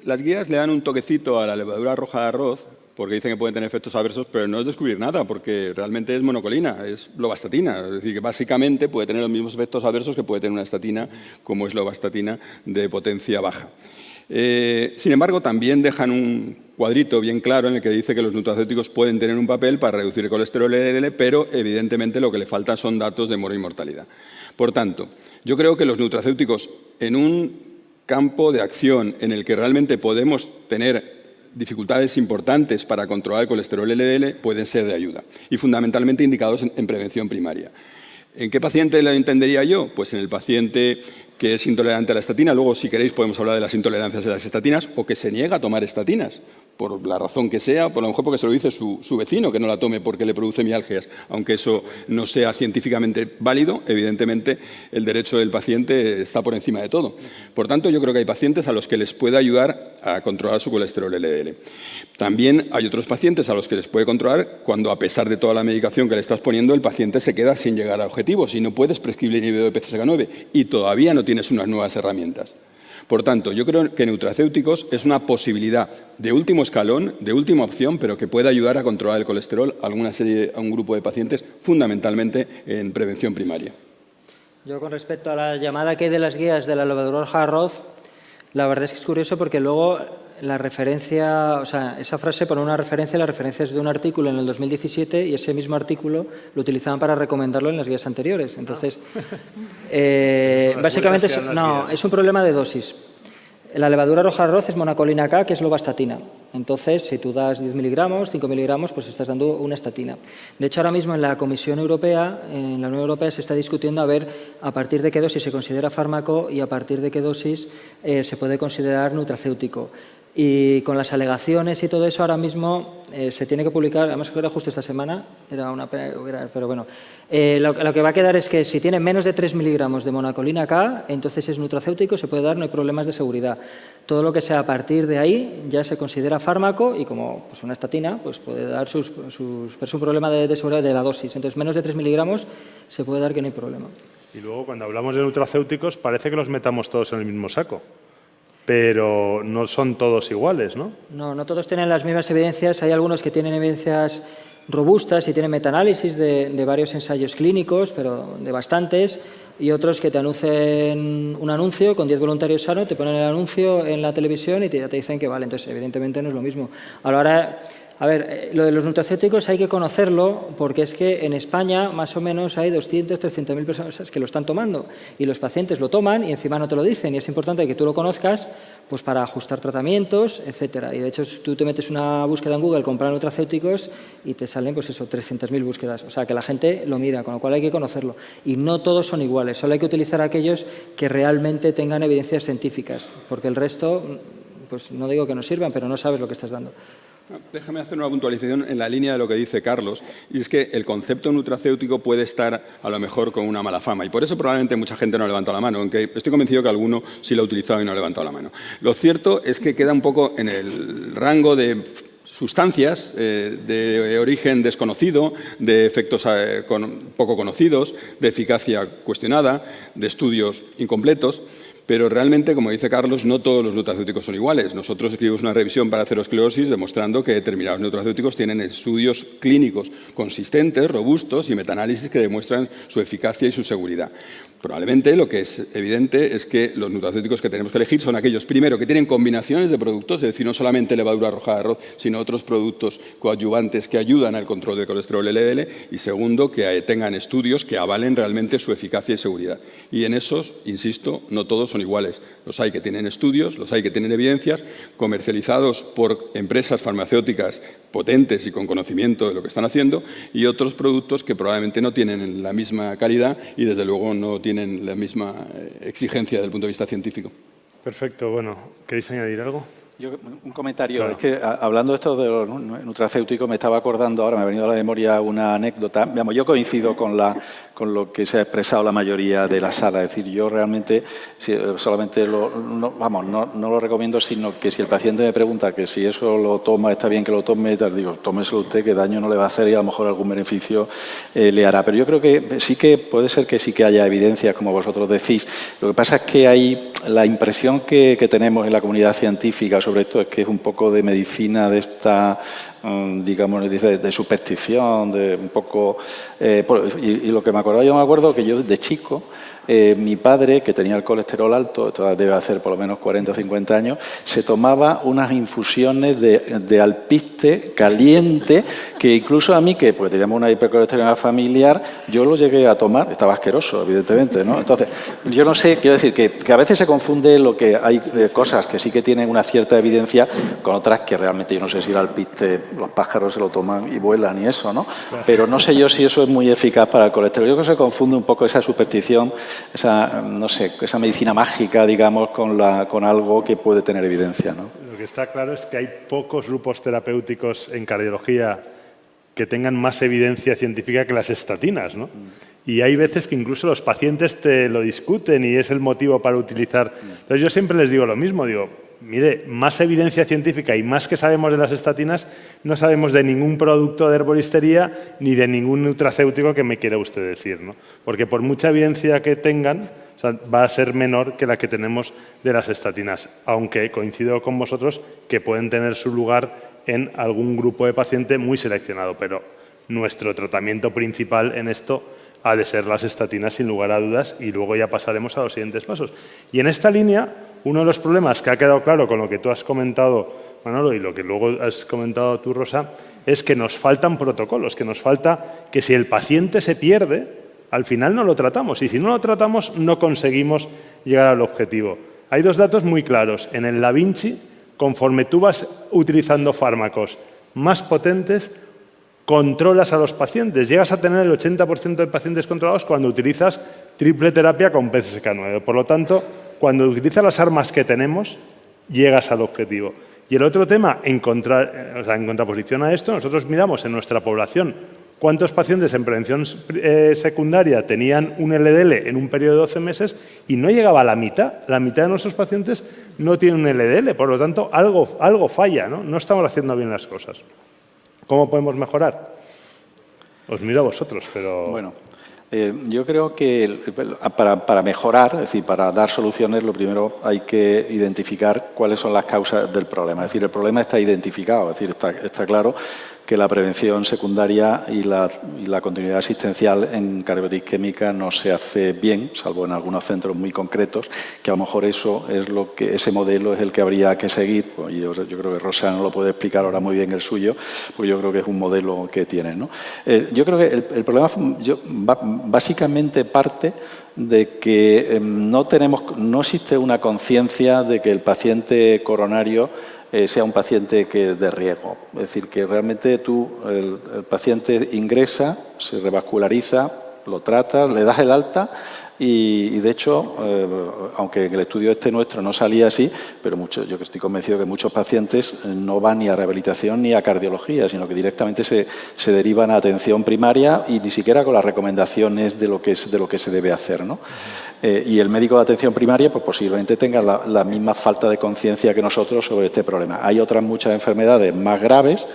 Las guías le dan un toquecito a la levadura roja de arroz porque dicen que pueden tener efectos adversos, pero no es descubrir nada, porque realmente es monocolina, es lovastatina. Es decir, que básicamente puede tener los mismos efectos adversos que puede tener una estatina, como es lovastatina de potencia baja. Sin embargo, también dejan un cuadrito bien claro en el que dice que los nutracéuticos pueden tener un papel para reducir el colesterol LDL, pero evidentemente lo que le falta son datos de mortalidad. Por tanto, yo creo que los nutracéuticos en un campo de acción en el que realmente podemos tener dificultades importantes para controlar el colesterol LDL pueden ser de ayuda y fundamentalmente indicados en prevención primaria. ¿En qué paciente lo entendería yo? Pues en el paciente que es intolerante a la estatina. Luego, si queréis, podemos hablar de las intolerancias a las estatinas o que se niega a tomar estatinas, por la razón que sea, por lo mejor porque se lo dice su vecino que no la tome porque le produce mialgias. Aunque eso no sea científicamente válido, evidentemente el derecho del paciente está por encima de todo. Por tanto, yo creo que hay pacientes a los que les puede ayudar a controlar su colesterol LDL. También hay otros pacientes a los que les puede controlar cuando, a pesar de toda la medicación que le estás poniendo, el paciente se queda sin llegar a objetivos y no puedes prescribir inhibidor de PCSK9 y todavía no tienes unas nuevas herramientas. Por tanto, yo creo que nutracéuticos es una posibilidad de último escalón, de última opción, pero que puede ayudar a controlar el colesterol a un grupo de pacientes, fundamentalmente en prevención primaria. Yo, con respecto a la llamada que hay de las guías de la levadura roja de arroz, la verdad es que es curioso porque luego la referencia, o sea, esa frase pone una referencia, la referencia es de un artículo en el 2017 y ese mismo artículo lo utilizaban para recomendarlo en las guías anteriores. Entonces, básicamente es un problema de dosis. La levadura roja de arroz es monacolina K, que es lovastatina. Entonces, si tú das 10 miligramos, 5 miligramos, pues estás dando una estatina. De hecho, ahora mismo en la Comisión Europea, en la Unión Europea, se está discutiendo a ver a partir de qué dosis se considera fármaco y a partir de qué dosis se puede considerar nutracéutico. Y con las alegaciones y todo eso, ahora mismo se tiene que publicar, además que era justo esta semana, pero bueno, lo que va a quedar es que si tiene menos de 3 miligramos de monacolina K, entonces es nutracéutico, se puede dar, no hay problemas de seguridad. Todo lo que sea a partir de ahí ya se considera fármaco y como pues una estatina pues puede dar pero es un problema de seguridad de la dosis. Entonces, menos de 3 miligramos se puede dar que no hay problema. Y luego, cuando hablamos de nutracéuticos, parece que los metamos todos en el mismo saco. Pero no son todos iguales, ¿no? No, no todos tienen las mismas evidencias. Hay algunos que tienen evidencias robustas y tienen metaanálisis de varios ensayos clínicos, pero de bastantes, y otros que te anuncien un anuncio con 10 voluntarios sanos, te ponen el anuncio en la televisión y ya te dicen que vale. Entonces, evidentemente, no es lo mismo. Ahora, a ver, lo de los nutracéuticos hay que conocerlo porque es que en España más o menos hay 200, 300.000 personas que lo están tomando y los pacientes lo toman y encima no te lo dicen y es importante que tú lo conozcas pues para ajustar tratamientos, etcétera. Y de hecho tú te metes una búsqueda en Google, comprar nutracéuticos y te salen pues eso, 300.000 búsquedas. O sea, que la gente lo mira, con lo cual hay que conocerlo. Y no todos son iguales, solo hay que utilizar aquellos que realmente tengan evidencias científicas, porque el resto, pues no digo que no sirvan, pero no sabes lo que estás dando. Déjame hacer una puntualización en la línea de lo que dice Carlos, y es que el concepto nutracéutico puede estar a lo mejor con una mala fama, y por eso probablemente mucha gente no levanta la mano, aunque estoy convencido que alguno sí lo ha utilizado y no ha levantado la mano. Lo cierto es que queda un poco en el rango sustancias de origen desconocido, de efectos poco conocidos, de eficacia cuestionada, de estudios incompletos. Pero realmente, como dice Carlos, no todos los nutracéuticos son iguales. Nosotros escribimos una revisión para aterosclerosis demostrando que determinados nutracéuticos tienen estudios clínicos consistentes, robustos y metaanálisis que demuestran su eficacia y su seguridad. Probablemente lo que es evidente es que los nutracéuticos que tenemos que elegir son aquellos, primero, que tienen combinaciones de productos, es decir, no solamente levadura roja de arroz, sino otros productos coadyuvantes que ayudan al control del colesterol LDL, y segundo, que tengan estudios que avalen realmente su eficacia y seguridad. Y en esos, insisto, no todos son iguales. Los hay que tienen estudios, los hay que tienen evidencias, comercializados por empresas farmacéuticas potentes y con conocimiento de lo que están haciendo, y otros productos que probablemente no tienen la misma calidad y, desde luego, no tienen la misma exigencia desde el punto de vista científico. Perfecto. Bueno, ¿queréis añadir algo? Yo, un comentario. Claro. Es que hablando de esto de los nutracéuticos, me estaba acordando ahora, me ha venido a la memoria una anécdota. Digamos, yo coincido con lo que se ha expresado la mayoría de la sala. Es decir, yo realmente solamente no lo recomiendo, sino que si el paciente me pregunta que si eso lo toma, está bien que lo tome, te digo, tómeselo usted, que daño no le va a hacer y a lo mejor algún beneficio le hará. Pero yo creo que sí que puede ser que sí que haya evidencias, como vosotros decís. Lo que pasa es que hay la impresión que tenemos en la comunidad científica sobre esto es que es un poco de medicina de esta digamos, de superstición, de un poco... y lo que me acuerdo que yo de chico, mi padre, que tenía el colesterol alto, esto debe hacer por lo menos 40 o 50 años, se tomaba unas infusiones de alpiste caliente, que incluso a mí, que pues teníamos una hipercolesterolemia familiar, yo lo llegué a tomar, estaba asqueroso, evidentemente, ¿no? Entonces, yo no sé, quiero decir que a veces se confunde lo que hay cosas que sí que tienen una cierta evidencia con otras que realmente yo no sé si el alpiste, los pájaros se lo toman y vuelan y eso, ¿no? Pero no sé yo si eso es muy eficaz para el colesterol. Yo creo que se confunde un poco esa superstición, esa, no sé, esa medicina mágica, digamos, con algo que puede tener evidencia, ¿no? Lo que está claro es que hay pocos grupos terapéuticos en cardiología que tengan más evidencia científica que las estatinas, ¿no? Y hay veces que incluso los pacientes te lo discuten y es el motivo para utilizar. Entonces yo siempre les digo lo mismo, digo, mire, más evidencia científica y más que sabemos de las estatinas, no sabemos de ningún producto de herboristería ni de ningún nutracéutico que me quiera usted decir, ¿no? Porque por mucha evidencia que tengan, o sea, va a ser menor que la que tenemos de las estatinas, aunque coincido con vosotros que pueden tener su lugar en algún grupo de paciente muy seleccionado, pero nuestro tratamiento principal en esto ha de ser las estatinas sin lugar a dudas y luego ya pasaremos a los siguientes pasos. Y en esta línea, uno de los problemas que ha quedado claro con lo que tú has comentado, Manolo, y lo que luego has comentado tú, Rosa, es que nos faltan protocolos, que nos falta que si el paciente se pierde, al final no lo tratamos y si no lo tratamos no conseguimos llegar al objetivo. Hay dos datos muy claros. En el Da Vinci, conforme tú vas utilizando fármacos más potentes, controlas a los pacientes. Llegas a tener el 80% de pacientes controlados cuando utilizas triple terapia con PCSK9. Por lo tanto, cuando utilizas las armas que tenemos, llegas al objetivo. Y el otro tema, en contraposición a esto, nosotros miramos en nuestra población cuántos pacientes en prevención secundaria tenían un LDL en un periodo de 12 meses y no llegaba a la mitad. La mitad de nuestros pacientes no tienen un LDL, por lo tanto, algo falla, ¿no? No estamos haciendo bien las cosas. ¿Cómo podemos mejorar? Os miro a vosotros, pero... Bueno, yo creo que para mejorar, es decir, para dar soluciones, lo primero hay que identificar cuáles son las causas del problema. Es decir, el problema está identificado, es decir, está claro que la prevención secundaria y la continuidad asistencial en cardiopatía isquémica no se hace bien, salvo en algunos centros muy concretos, que a lo mejor eso es ese modelo es el que habría que seguir. Pues yo creo que Rosa no lo puede explicar ahora muy bien el suyo, porque yo creo que es un modelo que tiene, ¿no? Yo creo que el problema básicamente parte de que no existe una conciencia de que el paciente coronario sea un paciente de riesgo. Es decir, que realmente el paciente ingresa, se revasculariza, lo tratas, le das el alta y de hecho, aunque en el estudio nuestro no salía así, pero yo que estoy convencido que muchos pacientes no van ni a rehabilitación ni a cardiología, sino que directamente se derivan a atención primaria y ni siquiera con las recomendaciones de lo que se debe hacer, ¿no? Y el médico de atención primaria pues posiblemente tenga la misma falta de conciencia que nosotros sobre este problema. Hay otras muchas enfermedades más graves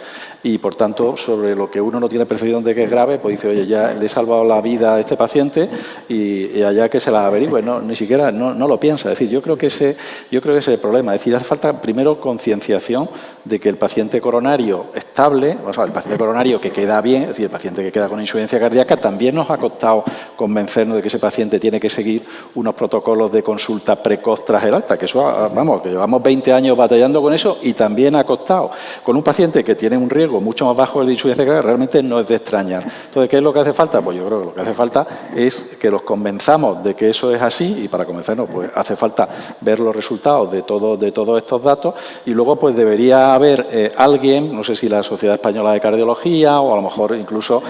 y, por tanto, sobre lo que uno no tiene percepción de que es grave, pues dice, oye, ya le he salvado la vida a este paciente y allá que se la averigüe. No, ni siquiera no lo piensa. Es decir, yo creo que ese es el problema. Es decir, hace falta primero concienciación de que el paciente coronario estable, o sea, el paciente coronario que queda bien, es decir, el paciente que queda con insuficiencia cardíaca, también nos ha costado convencernos de que ese paciente tiene que seguir unos protocolos de consulta precoz tras el alta, que eso, vamos, que llevamos 20 años batallando con eso y también ha costado. Con un paciente que tiene un riesgo mucho más bajo de insuficiencia cardíaca, realmente no es de extrañar. Entonces, ¿qué es lo que hace falta? Pues yo creo que lo que hace falta es que los convenzamos de que eso es así y para convencernos, pues hace falta ver los resultados de todos estos datos y luego pues debería haber alguien, no sé si la Sociedad Española de Cardiología o a lo mejor incluso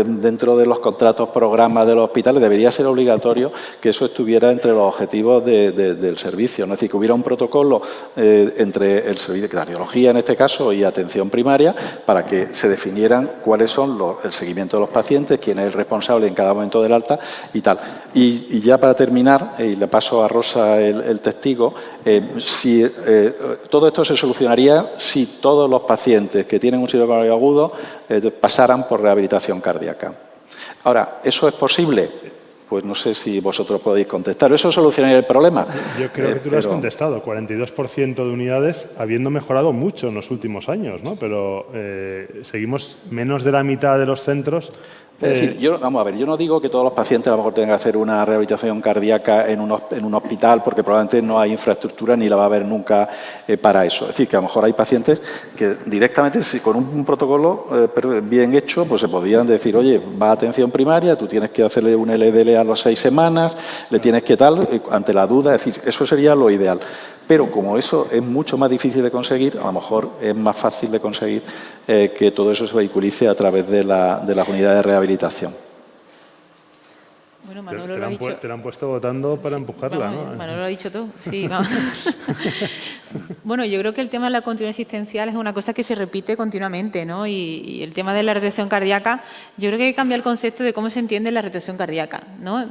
dentro de los contratos, programas de los hospitales, debería ser obligatorio que eso estuviera entre los objetivos del servicio, ¿no? Es decir, que hubiera un protocolo entre el servicio de cardiología, en este caso, y atención primaria, para que se definieran cuáles son el seguimiento de los pacientes, quién es el responsable en cada momento del alta y tal. Y ya para terminar, y le paso a Rosa el testigo, todo esto se solucionaría si todos los pacientes que tienen un síndrome coronario agudo pasaran por rehabilitación cardíaca. Ahora, ¿eso es posible? pues no sé si vosotros podéis contestar. ¿Eso solucionaría el problema? Yo creo que tú lo has contestado, 42% de unidades, habiendo mejorado mucho en los últimos años, ¿no? Pero seguimos menos de la mitad de los centros. Es decir, vamos a ver, yo no digo que todos los pacientes a lo mejor tengan que hacer una rehabilitación cardíaca en un hospital, porque probablemente no hay infraestructura ni la va a haber nunca para eso. Es decir, que a lo mejor hay pacientes que directamente, si con un protocolo bien hecho, pues se podrían decir, oye, va a atención primaria, tú tienes que hacerle un LDL a las 6 semanas, le tienes que tal, ante la duda, es decir, eso sería lo ideal. Pero como eso es mucho más difícil de conseguir, a lo mejor es más fácil de conseguir que todo eso se vehiculice a través de las unidades de rehabilitación. Bueno, Manolo lo ha dicho. Te lo han puesto votando para empujarla, vamos, ¿no? Manolo lo ha dicho todo. Sí, vamos. Bueno, yo creo que el tema de la continuidad asistencial es una cosa que se repite continuamente, ¿no? Y el tema de la retención cardíaca, yo creo que hay que cambiar el concepto de cómo se entiende la retención cardíaca, ¿no?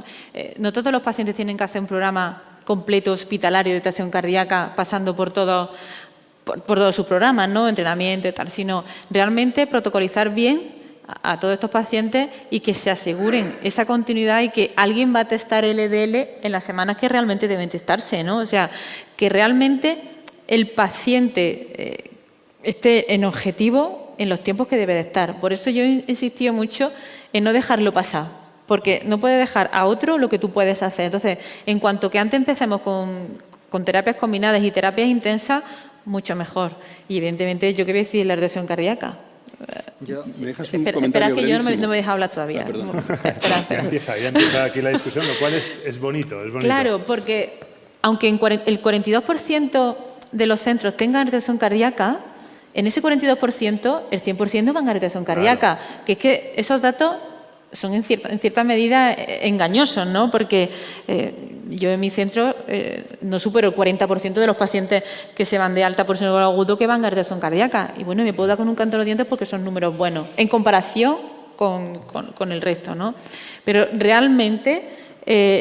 No todos los pacientes tienen que hacer un programa completo hospitalario de detención cardíaca pasando por todos sus programas, ¿no? Entrenamiento y tal, sino realmente protocolizar bien a todos estos pacientes y que se aseguren esa continuidad y que alguien va a testar el LDL en las semanas que realmente deben testarse, ¿no? O sea, que realmente el paciente esté en objetivo en los tiempos que debe de estar. Por eso yo he insistido mucho en no dejarlo pasar, porque no puedes dejar a otro lo que tú puedes hacer. Entonces, en cuanto que antes empecemos con terapias combinadas y terapias intensas, mucho mejor. Y evidentemente, ¿yo qué voy a decir de la retención cardíaca? ¿Me dejas un Espera, comentario que yo no me brevísimo? he dejado hablar todavía. Espera. Ya empieza aquí la discusión, lo cual es bonito, es bonito. Claro, porque aunque el 42% de los centros tengan retención cardíaca, en ese 42%, el 100% no van a retención cardíaca. Claro. Que es que esos datos son en cierta medida engañosos, ¿no? Porque yo en mi centro no supero el 40% de los pacientes que se van de alta por síndrome agudo que van a retención cardíaca. Y bueno, me puedo dar con un canto de los dientes porque son números buenos, en comparación con el resto, ¿no? Pero realmente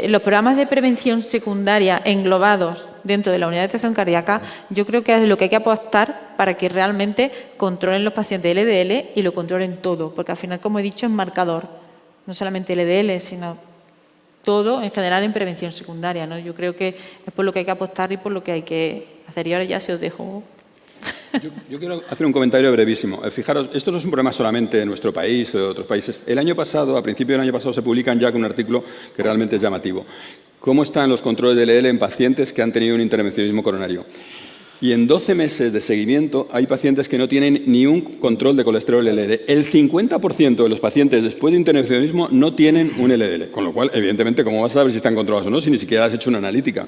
los programas de prevención secundaria englobados dentro de la unidad de detección cardíaca, yo creo que es lo que hay que apostar para que realmente controlen los pacientes LDL y lo controlen todo, porque al final, como he dicho, es marcador. No solamente LDL, sino todo en general en prevención secundaria, ¿no? Yo creo que es por lo que hay que apostar y por lo que hay que hacer. Y ahora ya se os dejo. Yo quiero hacer un comentario brevísimo. Fijaros, esto no es un problema solamente de nuestro país o de otros países. El año pasado, a principio del año pasado, se publican ya con un artículo que realmente es llamativo. ¿Cómo están los controles de LDL en pacientes que han tenido un intervencionismo coronario? Y en 12 meses de seguimiento hay pacientes que no tienen ni un control de colesterol LDL. El 50% de los pacientes después de intervencionismo no tienen un LDL. Con lo cual, evidentemente, ¿cómo vas a saber si están controlados o no si ni siquiera has hecho una analítica?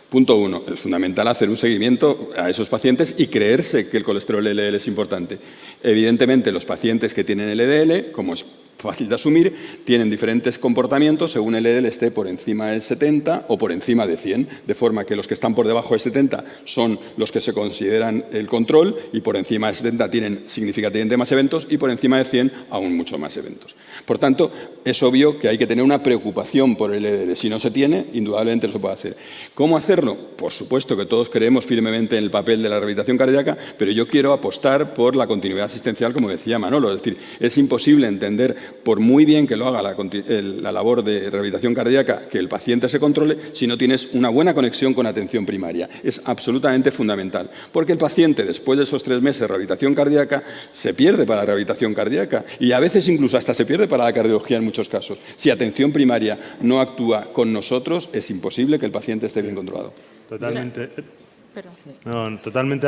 Punto 1. Es fundamental hacer un seguimiento a esos pacientes y creerse que el colesterol LDL es importante. Evidentemente, los pacientes que tienen LDL, como es fácil de asumir, tienen diferentes comportamientos según el LDL esté por encima del 70 o por encima de 100, de forma que los que están por debajo de 70 son los que se consideran el control y por encima de 70 tienen significativamente más eventos y por encima de 100 aún mucho más eventos. Por tanto, es obvio que hay que tener una preocupación por el LDL. Si no se tiene, indudablemente no se puede hacer. ¿Cómo hacerlo? Por supuesto que todos creemos firmemente en el papel de la rehabilitación cardíaca, pero yo quiero apostar por la continuidad asistencial, como decía Manolo. Es decir, es imposible entender, por muy bien que lo haga la labor de rehabilitación cardíaca, que el paciente se controle si no tienes una buena conexión con atención primaria. Es absolutamente fundamental, porque el paciente, después de esos 3 meses de rehabilitación cardíaca, se pierde para la rehabilitación cardíaca y a veces incluso hasta se pierde para la cardiología en muchos casos. Si atención primaria no actúa con nosotros, es imposible que el paciente esté bien controlado. Totalmente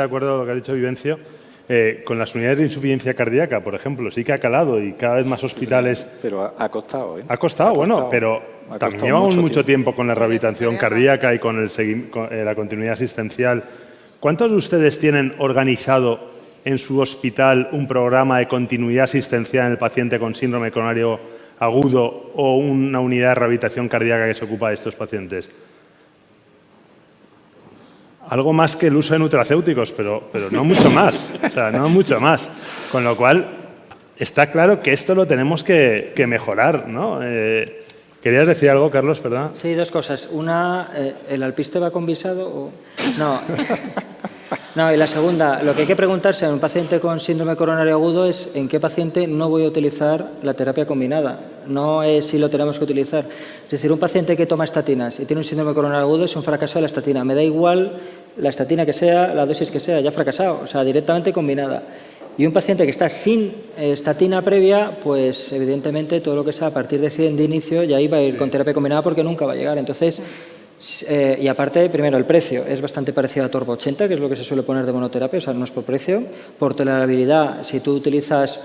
de acuerdo con lo que ha dicho Vivencio. Con las unidades de insuficiencia cardíaca, por ejemplo, sí que ha calado y cada vez más hospitales... Pero ha costado, ¿eh? Ha costado, bueno, pero también llevamos mucho tiempo con la rehabilitación cardíaca y con la continuidad asistencial. ¿Cuántos de ustedes tienen organizado en su hospital un programa de continuidad asistencial en el paciente con síndrome coronario agudo o una unidad de rehabilitación cardíaca que se ocupa de estos pacientes? Algo más que el uso de nutracéuticos, pero no mucho más. O sea, no mucho más. Con lo cual, está claro que esto lo tenemos que mejorar, ¿no? ¿Querías decir algo, Carlos? ¿Perdón? Sí, 2 cosas. Una, ¿el alpiste va con visado o...? No. No, y la segunda, lo que hay que preguntarse en un paciente con síndrome coronario agudo es en qué paciente no voy a utilizar la terapia combinada. no es si lo tenemos que utilizar. Es decir, un paciente que toma estatinas y tiene un síndrome coronario agudo es un fracaso de la estatina. Me da igual la estatina que sea, la dosis que sea, ya ha fracasado, o sea, directamente combinada. Y un paciente que está sin estatina previa, pues evidentemente todo lo que sea a partir de 100 de inicio ya iba a ir con terapia combinada porque nunca va a llegar. Entonces, y aparte, primero, el precio es bastante parecido a Torva 80, que es lo que se suele poner de monoterapia, o sea, no es por precio. Por tolerabilidad, si tú utilizas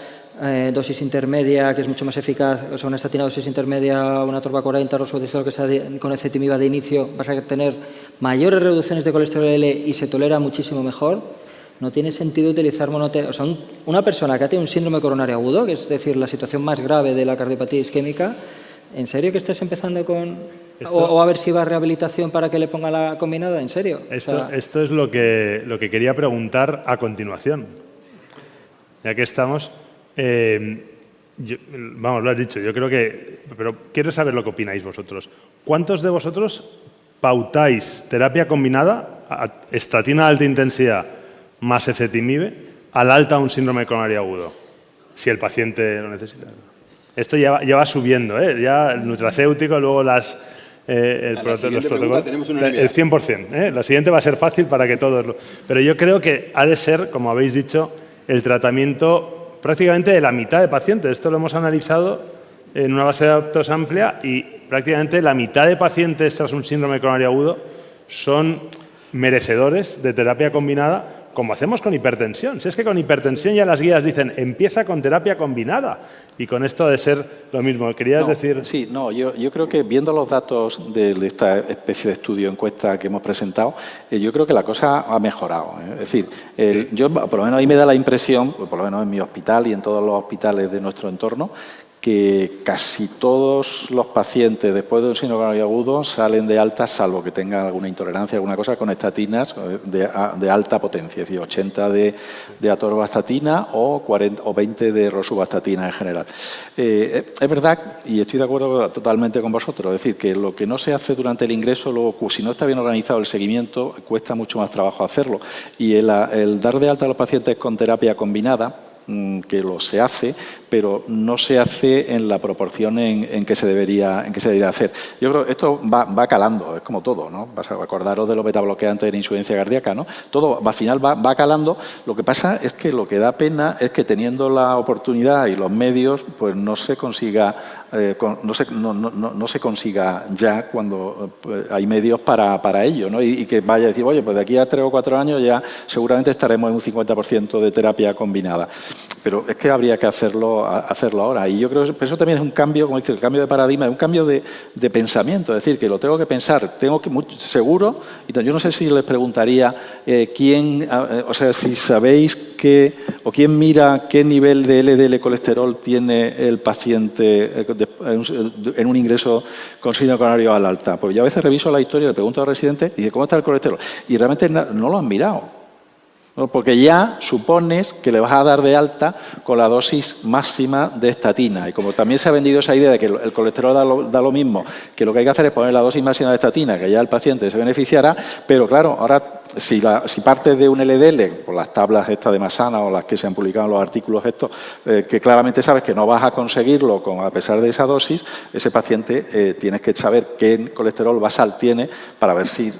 dosis intermedia, que es mucho más eficaz, o sea, una estatina dosis intermedia, una Torva 40, Rosuvastatin, lo que sea, con ezetimiba de inicio, vas a tener mayores reducciones de colesterol L y se tolera muchísimo mejor. No tiene sentido utilizar monoterapia. O sea, una persona que ha tenido un síndrome coronario agudo, que es decir, la situación más grave de la cardiopatía isquémica, ¿en serio que estés empezando con...? O a ver si va a rehabilitación para que le ponga la combinada? ¿En serio? Esto es lo que quería preguntar a continuación. Ya que estamos... vamos, lo has dicho, yo creo que... Pero quiero saber lo que opináis vosotros. ¿Cuántos de vosotros pautáis terapia combinada, estatina de alta intensidad más ezetimibe, al alta un síndrome coronario agudo, si el paciente lo necesita? Esto ya va subiendo, ya el nutracéutico, luego los protocolos, tenemos una el 100%. La siguiente va a ser fácil para que todos lo... Pero yo creo que ha de ser, como habéis dicho, el tratamiento prácticamente de la mitad de pacientes. Esto lo hemos analizado en una base de datos amplia y prácticamente la mitad de pacientes tras un síndrome coronario agudo son merecedores de terapia combinada, como hacemos con hipertensión. Si es que con hipertensión ya las guías dicen empieza con terapia combinada y con esto ha de ser lo mismo. ¿Querías decir? Sí, no, yo creo que viendo los datos de esta especie de estudio encuesta que hemos presentado, yo creo que la cosa ha mejorado. Es decir, yo por lo menos ahí me da la impresión, por lo menos en mi hospital y en todos los hospitales de nuestro entorno, que casi todos los pacientes después de un síndrome coronario agudo salen de alta, salvo que tengan alguna intolerancia, alguna cosa, con estatinas de alta potencia, es decir, 80 de atorvastatina o 40 o 20 de rosuvastatina en general. Es verdad, y estoy de acuerdo totalmente con vosotros, es decir, que lo que no se hace durante el ingreso, luego, si no está bien organizado el seguimiento, cuesta mucho más trabajo hacerlo. Y el dar de alta a los pacientes con terapia combinada, que lo se hace, pero no se hace en la proporción en que se debería hacer. Yo creo que esto va calando, es como todo, ¿no? Vas a acordaros de los betabloqueantes de la insuficiencia cardíaca, ¿no? Todo al final va calando. Lo que pasa es que lo que da pena es que teniendo la oportunidad y los medios, pues no se consiga ya cuando hay medios para ello, ¿no? Y que vaya a decir, oye, pues de aquí a 3 o 4 años ya seguramente estaremos en un 50% de terapia combinada. Pero es que habría que hacerlo ahora. Y yo creo que eso también es un cambio, como dice, el cambio de paradigma, es un cambio de pensamiento. Es decir, que lo tengo que pensar, seguro, y yo no sé si les preguntaría si sabéis quién mira qué nivel de LDL colesterol tiene el paciente en un ingreso con síndrome coronario al alta. Porque yo a veces reviso la historia, le pregunto al residente y dice, ¿cómo está el colesterol? Y realmente no lo han mirado. ¿No? Porque ya supones que le vas a dar de alta con la dosis máxima de estatina. Y como también se ha vendido esa idea de que el colesterol da lo mismo, que lo que hay que hacer es poner la dosis máxima de estatina, que ya el paciente se beneficiará, pero claro, ahora si partes de un LDL, por las tablas estas de Masana o las que se han publicado en los artículos estos, que claramente sabes que no vas a conseguirlo a pesar de esa dosis, ese paciente tienes que saber qué colesterol basal tiene para ver si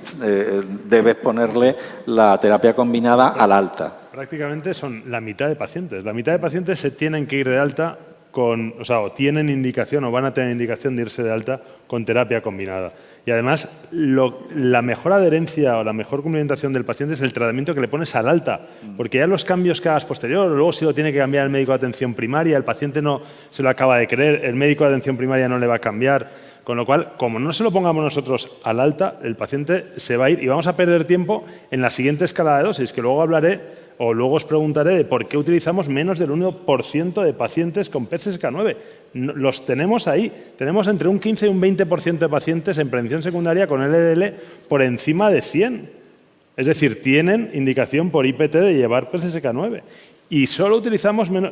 debes ponerle la terapia combinada al alta. Prácticamente son la mitad de pacientes. La mitad de pacientes se tienen que ir de alta o tienen indicación o van a tener indicación de irse de alta con terapia combinada. Y además, la mejor adherencia o la mejor cumplimentación del paciente es el tratamiento que le pones al alta, porque ya los cambios que hagas posterior, luego si lo tiene que cambiar el médico de atención primaria, el paciente no se lo acaba de creer, el médico de atención primaria no le va a cambiar, con lo cual, como no se lo pongamos nosotros al alta, el paciente se va a ir y vamos a perder tiempo en la siguiente escala de dosis, que luego hablaré o luego os preguntaré de por qué utilizamos menos del 1% de pacientes con PCSK9. Los tenemos ahí. Tenemos entre un 15 y un 20% de pacientes en prevención secundaria con LDL por encima de 100. Es decir, tienen indicación por IPT de llevar PCSK9. Y solo utilizamos menos...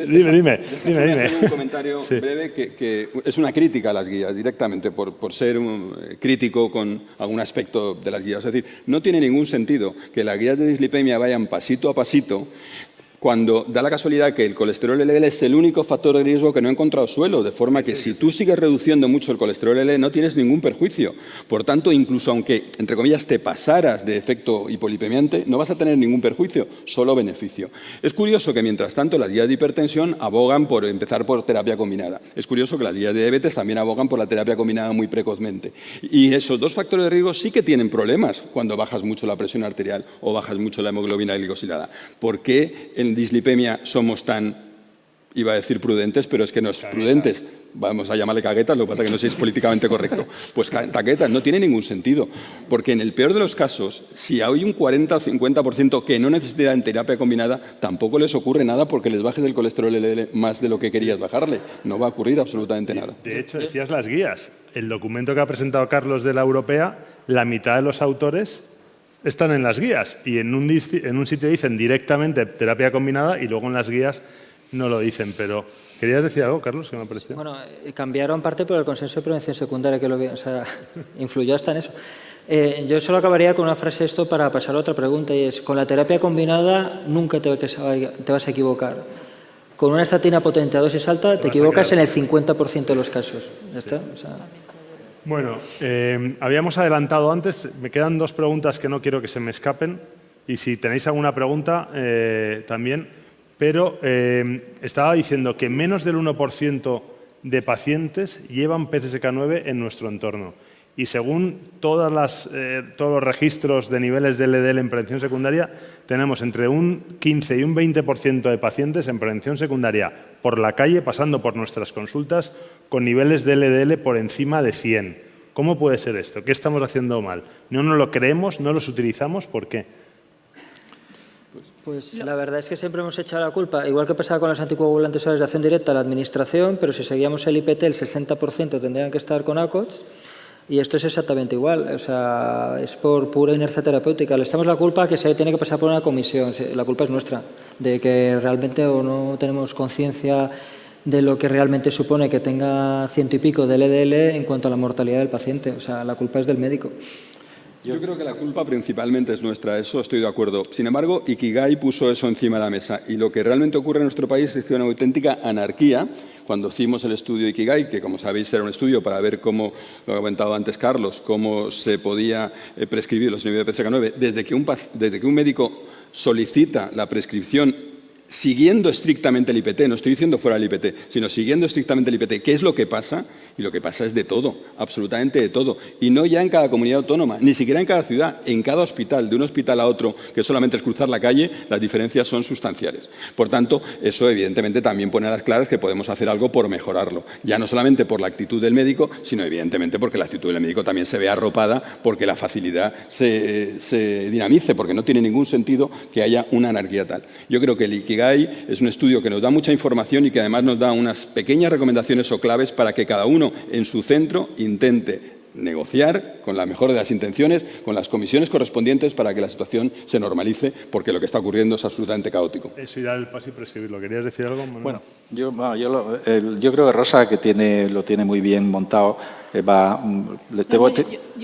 Dime. Hacer un comentario breve que es una crítica a las guías directamente por ser crítico con algún aspecto de las guías. Es decir, no tiene ningún sentido que las guías de dislipemia vayan pasito a pasito cuando da la casualidad que el colesterol LDL es el único factor de riesgo que no ha encontrado suelo, de forma que si tú sigues reduciendo mucho el colesterol LDL no tienes ningún perjuicio. Por tanto, incluso aunque, entre comillas, te pasaras de efecto hipolipemiante, no vas a tener ningún perjuicio, solo beneficio. Es curioso que, mientras tanto, las guías de hipertensión abogan por empezar por terapia combinada. Es curioso que las guías de diabetes también abogan por la terapia combinada muy precozmente. Y esos dos factores de riesgo sí que tienen problemas cuando bajas mucho la presión arterial o bajas mucho la hemoglobina glicosilada. ¿Por qué en dislipemia somos tan, iba a decir prudentes, pero es que no es prudentes? Vamos a llamarle caguetas, lo que pasa es que no sé si es políticamente correcto. Pues caguetas, no tiene ningún sentido. Porque en el peor de los casos, si hay un 40 o 50% que no necesitan terapia combinada, tampoco les ocurre nada porque les bajes el colesterol LDL más de lo que querías bajarle. No va a ocurrir absolutamente nada. De hecho, decías las guías. El documento que ha presentado Carlos de la Europea, la mitad de los autores están en las guías y en un sitio dicen directamente terapia combinada y luego en las guías no lo dicen. Pero, ¿querías decir algo, Carlos, que me ha parecido? Bueno, cambiaron parte por el consenso de prevención secundaria, que o sea, influyó hasta en eso. Yo solo acabaría con una frase esto para pasar a otra pregunta, y es: con la terapia combinada nunca te vas a equivocar. Con una estatina potente a dosis alta te equivocas en el 50% de los casos. ¿Ya está? O sea, bueno, habíamos adelantado antes, me quedan dos preguntas que no quiero que se me escapen, y si tenéis alguna pregunta también, pero estaba diciendo que menos del 1% de pacientes llevan PCSK9 en nuestro entorno, y según todos los registros de niveles de LDL en prevención secundaria, tenemos entre un 15 y un 20% de pacientes en prevención secundaria por la calle, pasando por nuestras consultas, con niveles de LDL por encima de 100. ¿Cómo puede ser esto? ¿Qué estamos haciendo mal? ¿No nos lo creemos? ¿No los utilizamos? ¿Por qué? Pues la verdad es que siempre hemos echado la culpa, igual que pasaba con los anticoagulantes orales de acción directa, a la administración, pero si seguíamos el IPT, el 60% tendrían que estar con ACOTS, y esto es exactamente igual, o sea, es por pura inercia terapéutica. Le echamos la culpa a que se tiene que pasar por una comisión, la culpa es nuestra, de que realmente o no tenemos conciencia de lo que realmente supone que tenga 100 y pico de LDL en cuanto a la mortalidad del paciente. O sea, la culpa es del médico. Yo creo que la culpa principalmente es nuestra, eso estoy de acuerdo. Sin embargo, Ikigai puso eso encima de la mesa, y lo que realmente ocurre en nuestro país es que hay una auténtica anarquía. Cuando hicimos el estudio Ikigai, que como sabéis era un estudio para ver cómo, lo ha comentado antes Carlos, cómo se podía prescribir los niveles de PCSK9, desde que un médico solicita la prescripción siguiendo estrictamente el IPT, no estoy diciendo fuera del IPT, sino siguiendo estrictamente el IPT. ¿Qué es lo que pasa? Y lo que pasa es de todo, absolutamente de todo. Y no ya en cada comunidad autónoma, ni siquiera en cada ciudad, en cada hospital, de un hospital a otro, que solamente es cruzar la calle, las diferencias son sustanciales. Por tanto, eso evidentemente también pone a las claras que podemos hacer algo por mejorarlo. Ya no solamente por la actitud del médico, sino evidentemente porque la actitud del médico también se ve arropada, porque la facilidad se dinamice, porque no tiene ningún sentido que haya una anarquía tal. Yo creo que el Ikigai es un estudio que nos da mucha información y que además nos da unas pequeñas recomendaciones o claves para que cada uno en su centro intente negociar con la mejor de las intenciones, con las comisiones correspondientes para que la situación se normalice, porque lo que está ocurriendo es absolutamente caótico. Eso y dar el paso y prescribirlo. ¿Querías decir algo, Manuel? Bueno, yo creo que Rosa, que lo tiene muy bien montado, yo voy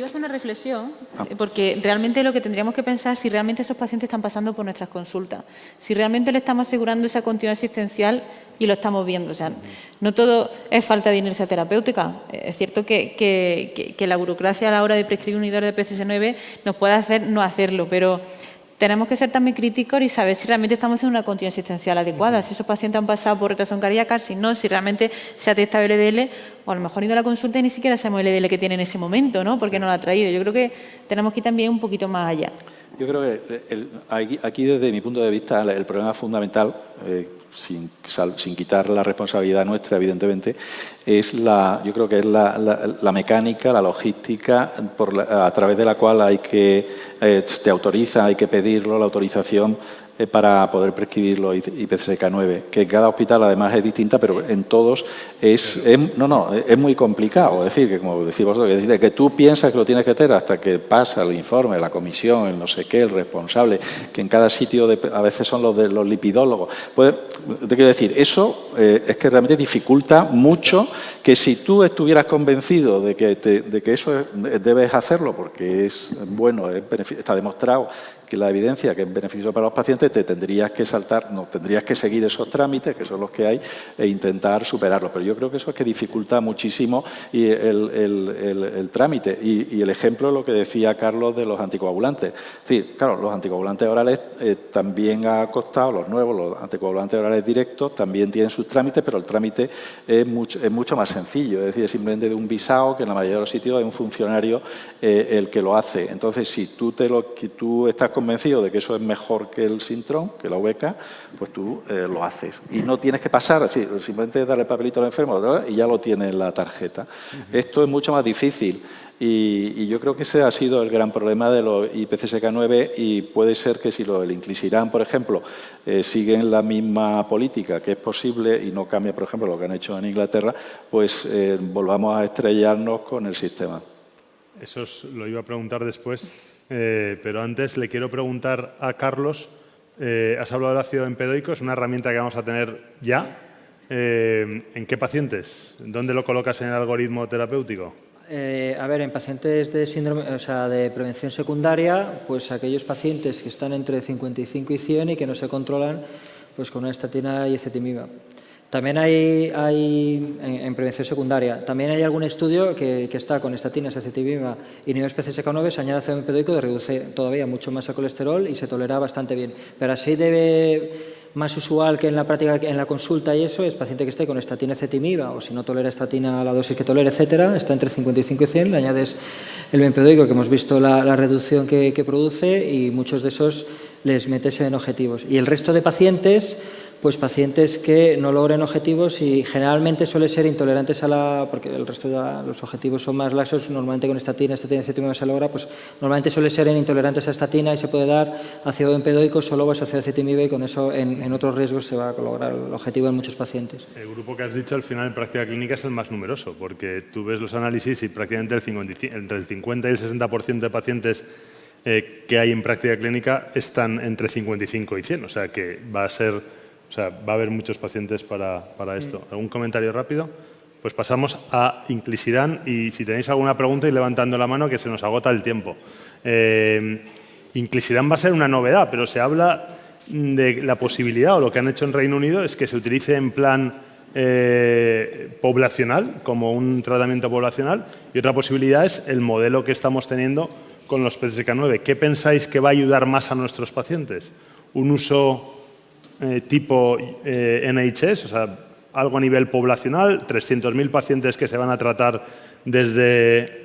a hacer una reflexión, porque realmente lo que tendríamos que pensar es si realmente esos pacientes están pasando por nuestras consultas, si realmente le estamos asegurando esa continuidad asistencial y lo estamos viendo. O sea, no todo es falta de inercia terapéutica. Es cierto que la burocracia a la hora de prescribir un inhibidor de PCSK9 nos puede hacer no hacerlo, pero tenemos que ser también críticos y saber si realmente estamos en una continuidad asistencial adecuada, si esos pacientes han pasado por retracción cardíaca, si no, si realmente se ha testado el LDL, o a lo mejor ido a la consulta y ni siquiera sabemos el LDL que tiene en ese momento, ¿no? Porque no lo ha traído. Yo creo que tenemos que ir también un poquito más allá. Yo creo que aquí desde mi punto de vista, el problema fundamental, sin quitar la responsabilidad nuestra, evidentemente, yo creo que es la mecánica, la logística a través de la cual hay que te autoriza, hay que pedirlo, la autorización para poder prescribir los PCSK9, que en cada hospital además es distinta, pero en todos es muy complicado. Es decir, que como decís vosotros, que tú piensas que lo tienes que tener hasta que pasa el informe, la comisión, el no sé qué, el responsable, que en cada sitio a veces son los lipidólogos. Pues, te quiero decir, eso es que realmente dificulta mucho que si tú estuvieras convencido de que eso debes hacerlo porque es bueno, está demostrado que la evidencia que es beneficioso para los pacientes, te tendrías que saltar, no, tendrías que seguir esos trámites, que son los que hay, e intentar superarlos. Pero yo creo que eso es que dificulta muchísimo el trámite. Y el ejemplo es lo que decía Carlos de los anticoagulantes. Es decir, claro, los anticoagulantes orales también ha costado, los nuevos, los anticoagulantes orales directos, también tienen sus trámites, pero el trámite es mucho más sencillo. Es decir, es simplemente de un visado, que en la mayoría de los sitios es un funcionario el que lo hace. Entonces, si tú estás convencido de que eso es mejor que el Sintrom, que la VK, pues tú lo haces. Y no tienes que pasar, es decir, simplemente darle el papelito al enfermo y ya lo tiene en la tarjeta. Esto es mucho más difícil. Y yo creo que ese ha sido el gran problema de los IPCSK9 y puede ser que si el Inclisiran, por ejemplo, siguen la misma política, que es posible, y no cambia, por ejemplo, lo que han hecho en Inglaterra, pues volvamos a estrellarnos con el sistema. Eso os lo iba a preguntar después, pero antes le quiero preguntar a Carlos, has hablado del ácido bempedoico, es una herramienta que vamos a tener ya. ¿En qué pacientes? ¿Dónde lo colocas en el algoritmo terapéutico? A ver, en pacientes de síndrome, o sea, de prevención secundaria, pues aquellos pacientes que están entre 55 y 100 y que no se controlan, pues con una estatina y ezetimiba. También hay en prevención secundaria, también hay algún estudio que está con estatinas, ezetimiba y nivel PCSK9, se añade ácido bempedoico, reduce todavía mucho más el colesterol y se tolera bastante bien. Pero así más usual que en la práctica, en la consulta y eso, es paciente que esté con estatina ezetimiba o si no tolera estatina a la dosis que tolera, etcétera, está entre 55 y 100, le añades el bempedoico, que hemos visto la reducción que produce y muchos de esos les metes en objetivos. Y el resto de pacientes, pues pacientes que no logren objetivos y generalmente suele ser intolerantes porque el resto de los objetivos son más laxos, normalmente con estatina ezetimiba se logra, pues normalmente suele ser intolerantes a estatina y se puede dar ácido bempedoico solo asociado a ezetimiba y con eso en otros riesgos se va a lograr el objetivo en muchos pacientes. El grupo que has dicho al final en práctica clínica es el más numeroso, porque tú ves los análisis y prácticamente entre el 50 y el 60% de pacientes que hay en práctica clínica están entre 55 y 100, o sea que va a haber muchos pacientes para esto. ¿Algún comentario rápido? Pues pasamos a Inclisiran y si tenéis alguna pregunta, ir levantando la mano que se nos agota el tiempo. Inclisiran va a ser una novedad, pero se habla de la posibilidad, o lo que han hecho en Reino Unido, es que se utilice en plan poblacional, como un tratamiento poblacional, y otra posibilidad es el modelo que estamos teniendo con los PCSK9. ¿Qué pensáis que va a ayudar más a nuestros pacientes? ¿Un uso tipo NHS, o sea, algo a nivel poblacional, 300.000 pacientes que se van a tratar desde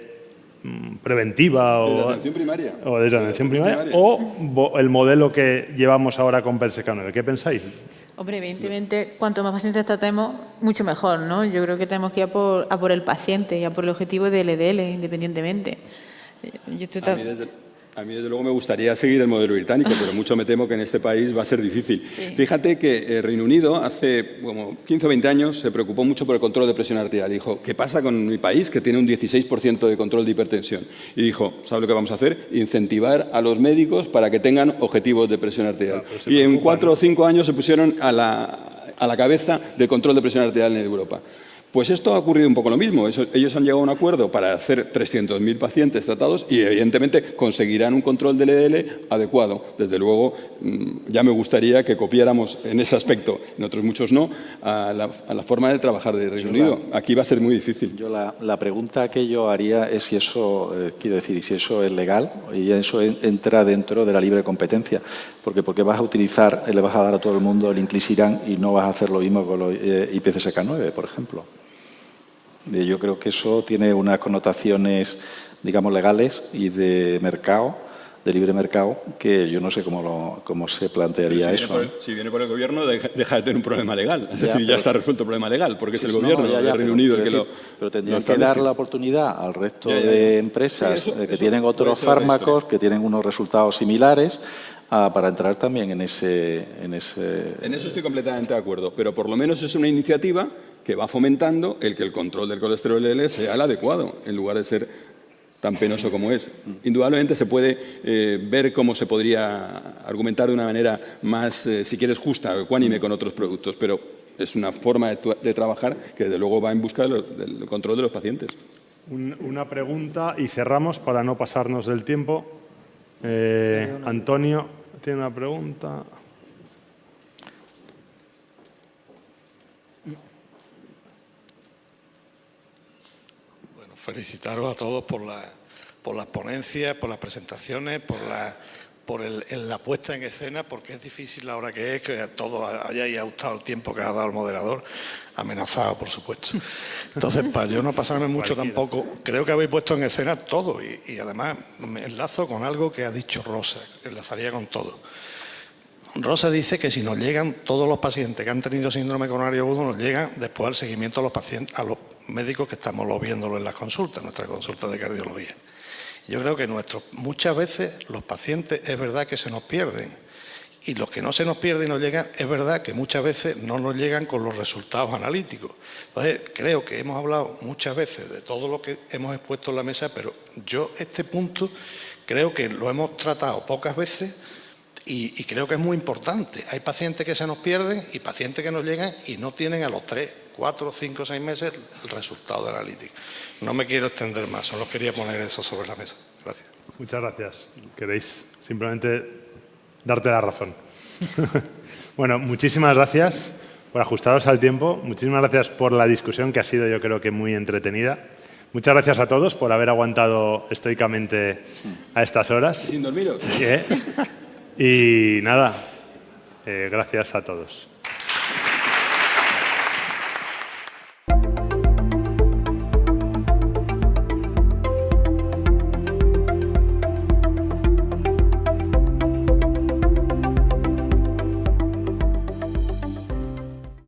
preventiva desde atención primaria. O desde atención primaria, o el modelo que llevamos ahora con PCSK9? ¿Qué pensáis? Hombre, evidentemente, cuanto más pacientes tratemos, mucho mejor, ¿no? Yo creo que tenemos que ir a por el paciente y a por el objetivo de LDL, independientemente. A mí, desde luego, me gustaría seguir el modelo británico, pero mucho me temo que en este país va a ser difícil. Sí. Fíjate que Reino Unido hace como 15 o 20 años se preocupó mucho por el control de presión arterial. Dijo, ¿qué pasa con mi país que tiene un 16% de control de hipertensión? Y dijo, ¿sabes lo que vamos a hacer? Incentivar a los médicos para que tengan objetivos de presión arterial. Y en 4 o 5 años se pusieron a la cabeza del control de presión arterial en Europa. Pues esto ha ocurrido un poco lo mismo. Ellos han llegado a un acuerdo para hacer 300.000 pacientes tratados y, evidentemente, conseguirán un control del LDL adecuado. Desde luego, ya me gustaría que copiáramos en ese aspecto, en otros muchos no, a la forma de trabajar de Reino Unido. Aquí va a ser muy difícil. Yo la pregunta que yo haría es si eso, quiero decir, si eso es legal y eso entra dentro de la libre competencia. Porque vas a utilizar, le vas a dar a todo el mundo el Inclisiran y no vas a hacer lo mismo con los IPCSK9, por ejemplo. Yo creo que eso tiene unas connotaciones, digamos, legales y de mercado, de libre mercado, que yo no sé cómo se plantearía eso. Si viene por el gobierno, deja de tener un problema legal. Es decir, ya está resuelto el problema legal, porque es el gobierno del Reino Unido el que lo... Pero tendrían que dar la oportunidad al resto de empresas que tienen otros fármacos, que tienen unos resultados similares, para entrar también en ese... En eso estoy completamente de acuerdo, pero por lo menos es una iniciativa que va fomentando el que el control del colesterol LDL sea el adecuado, en lugar de ser tan penoso como es. Indudablemente se puede ver cómo se podría argumentar de una manera más, si quieres, justa o ecuánime con otros productos, pero es una forma de trabajar que desde luego va en busca del control de los pacientes. Una pregunta y cerramos para no pasarnos del tiempo. Antonio tiene una pregunta. Bueno, felicitaros a todos por las ponencias, por las presentaciones, por la puesta en escena, porque es difícil la hora que es, que a todos hayáis ajustado el tiempo que ha dado el moderador, amenazado, por supuesto. Entonces, para yo no pasarme mucho tampoco, creo que habéis puesto en escena todo y además me enlazo con algo que ha dicho Rosa, enlazaría con todo. Rosa dice que si nos llegan todos los pacientes que han tenido síndrome coronario agudo, nos llegan después al seguimiento a los pacientes, a los médicos que estamos viéndolo en las consultas, nuestra consulta de cardiología. Yo creo que muchas veces los pacientes es verdad que se nos pierden y los que no se nos pierden y nos llegan es verdad que muchas veces no nos llegan con los resultados analíticos. Entonces creo que hemos hablado muchas veces de todo lo que hemos expuesto en la mesa, pero yo este punto creo que lo hemos tratado pocas veces y creo que es muy importante. Hay pacientes que se nos pierden y pacientes que nos llegan y no tienen a los 3, 4, 5, 6 meses el resultado de analítico. No me quiero extender más, solo quería poner eso sobre la mesa. Gracias. Muchas gracias. Queréis simplemente darte la razón. Bueno, muchísimas gracias por ajustaros al tiempo. Muchísimas gracias por la discusión que ha sido, yo creo que muy entretenida. Muchas gracias a todos por haber aguantado estoicamente a estas horas. Sin dormiros. Y nada, gracias a todos.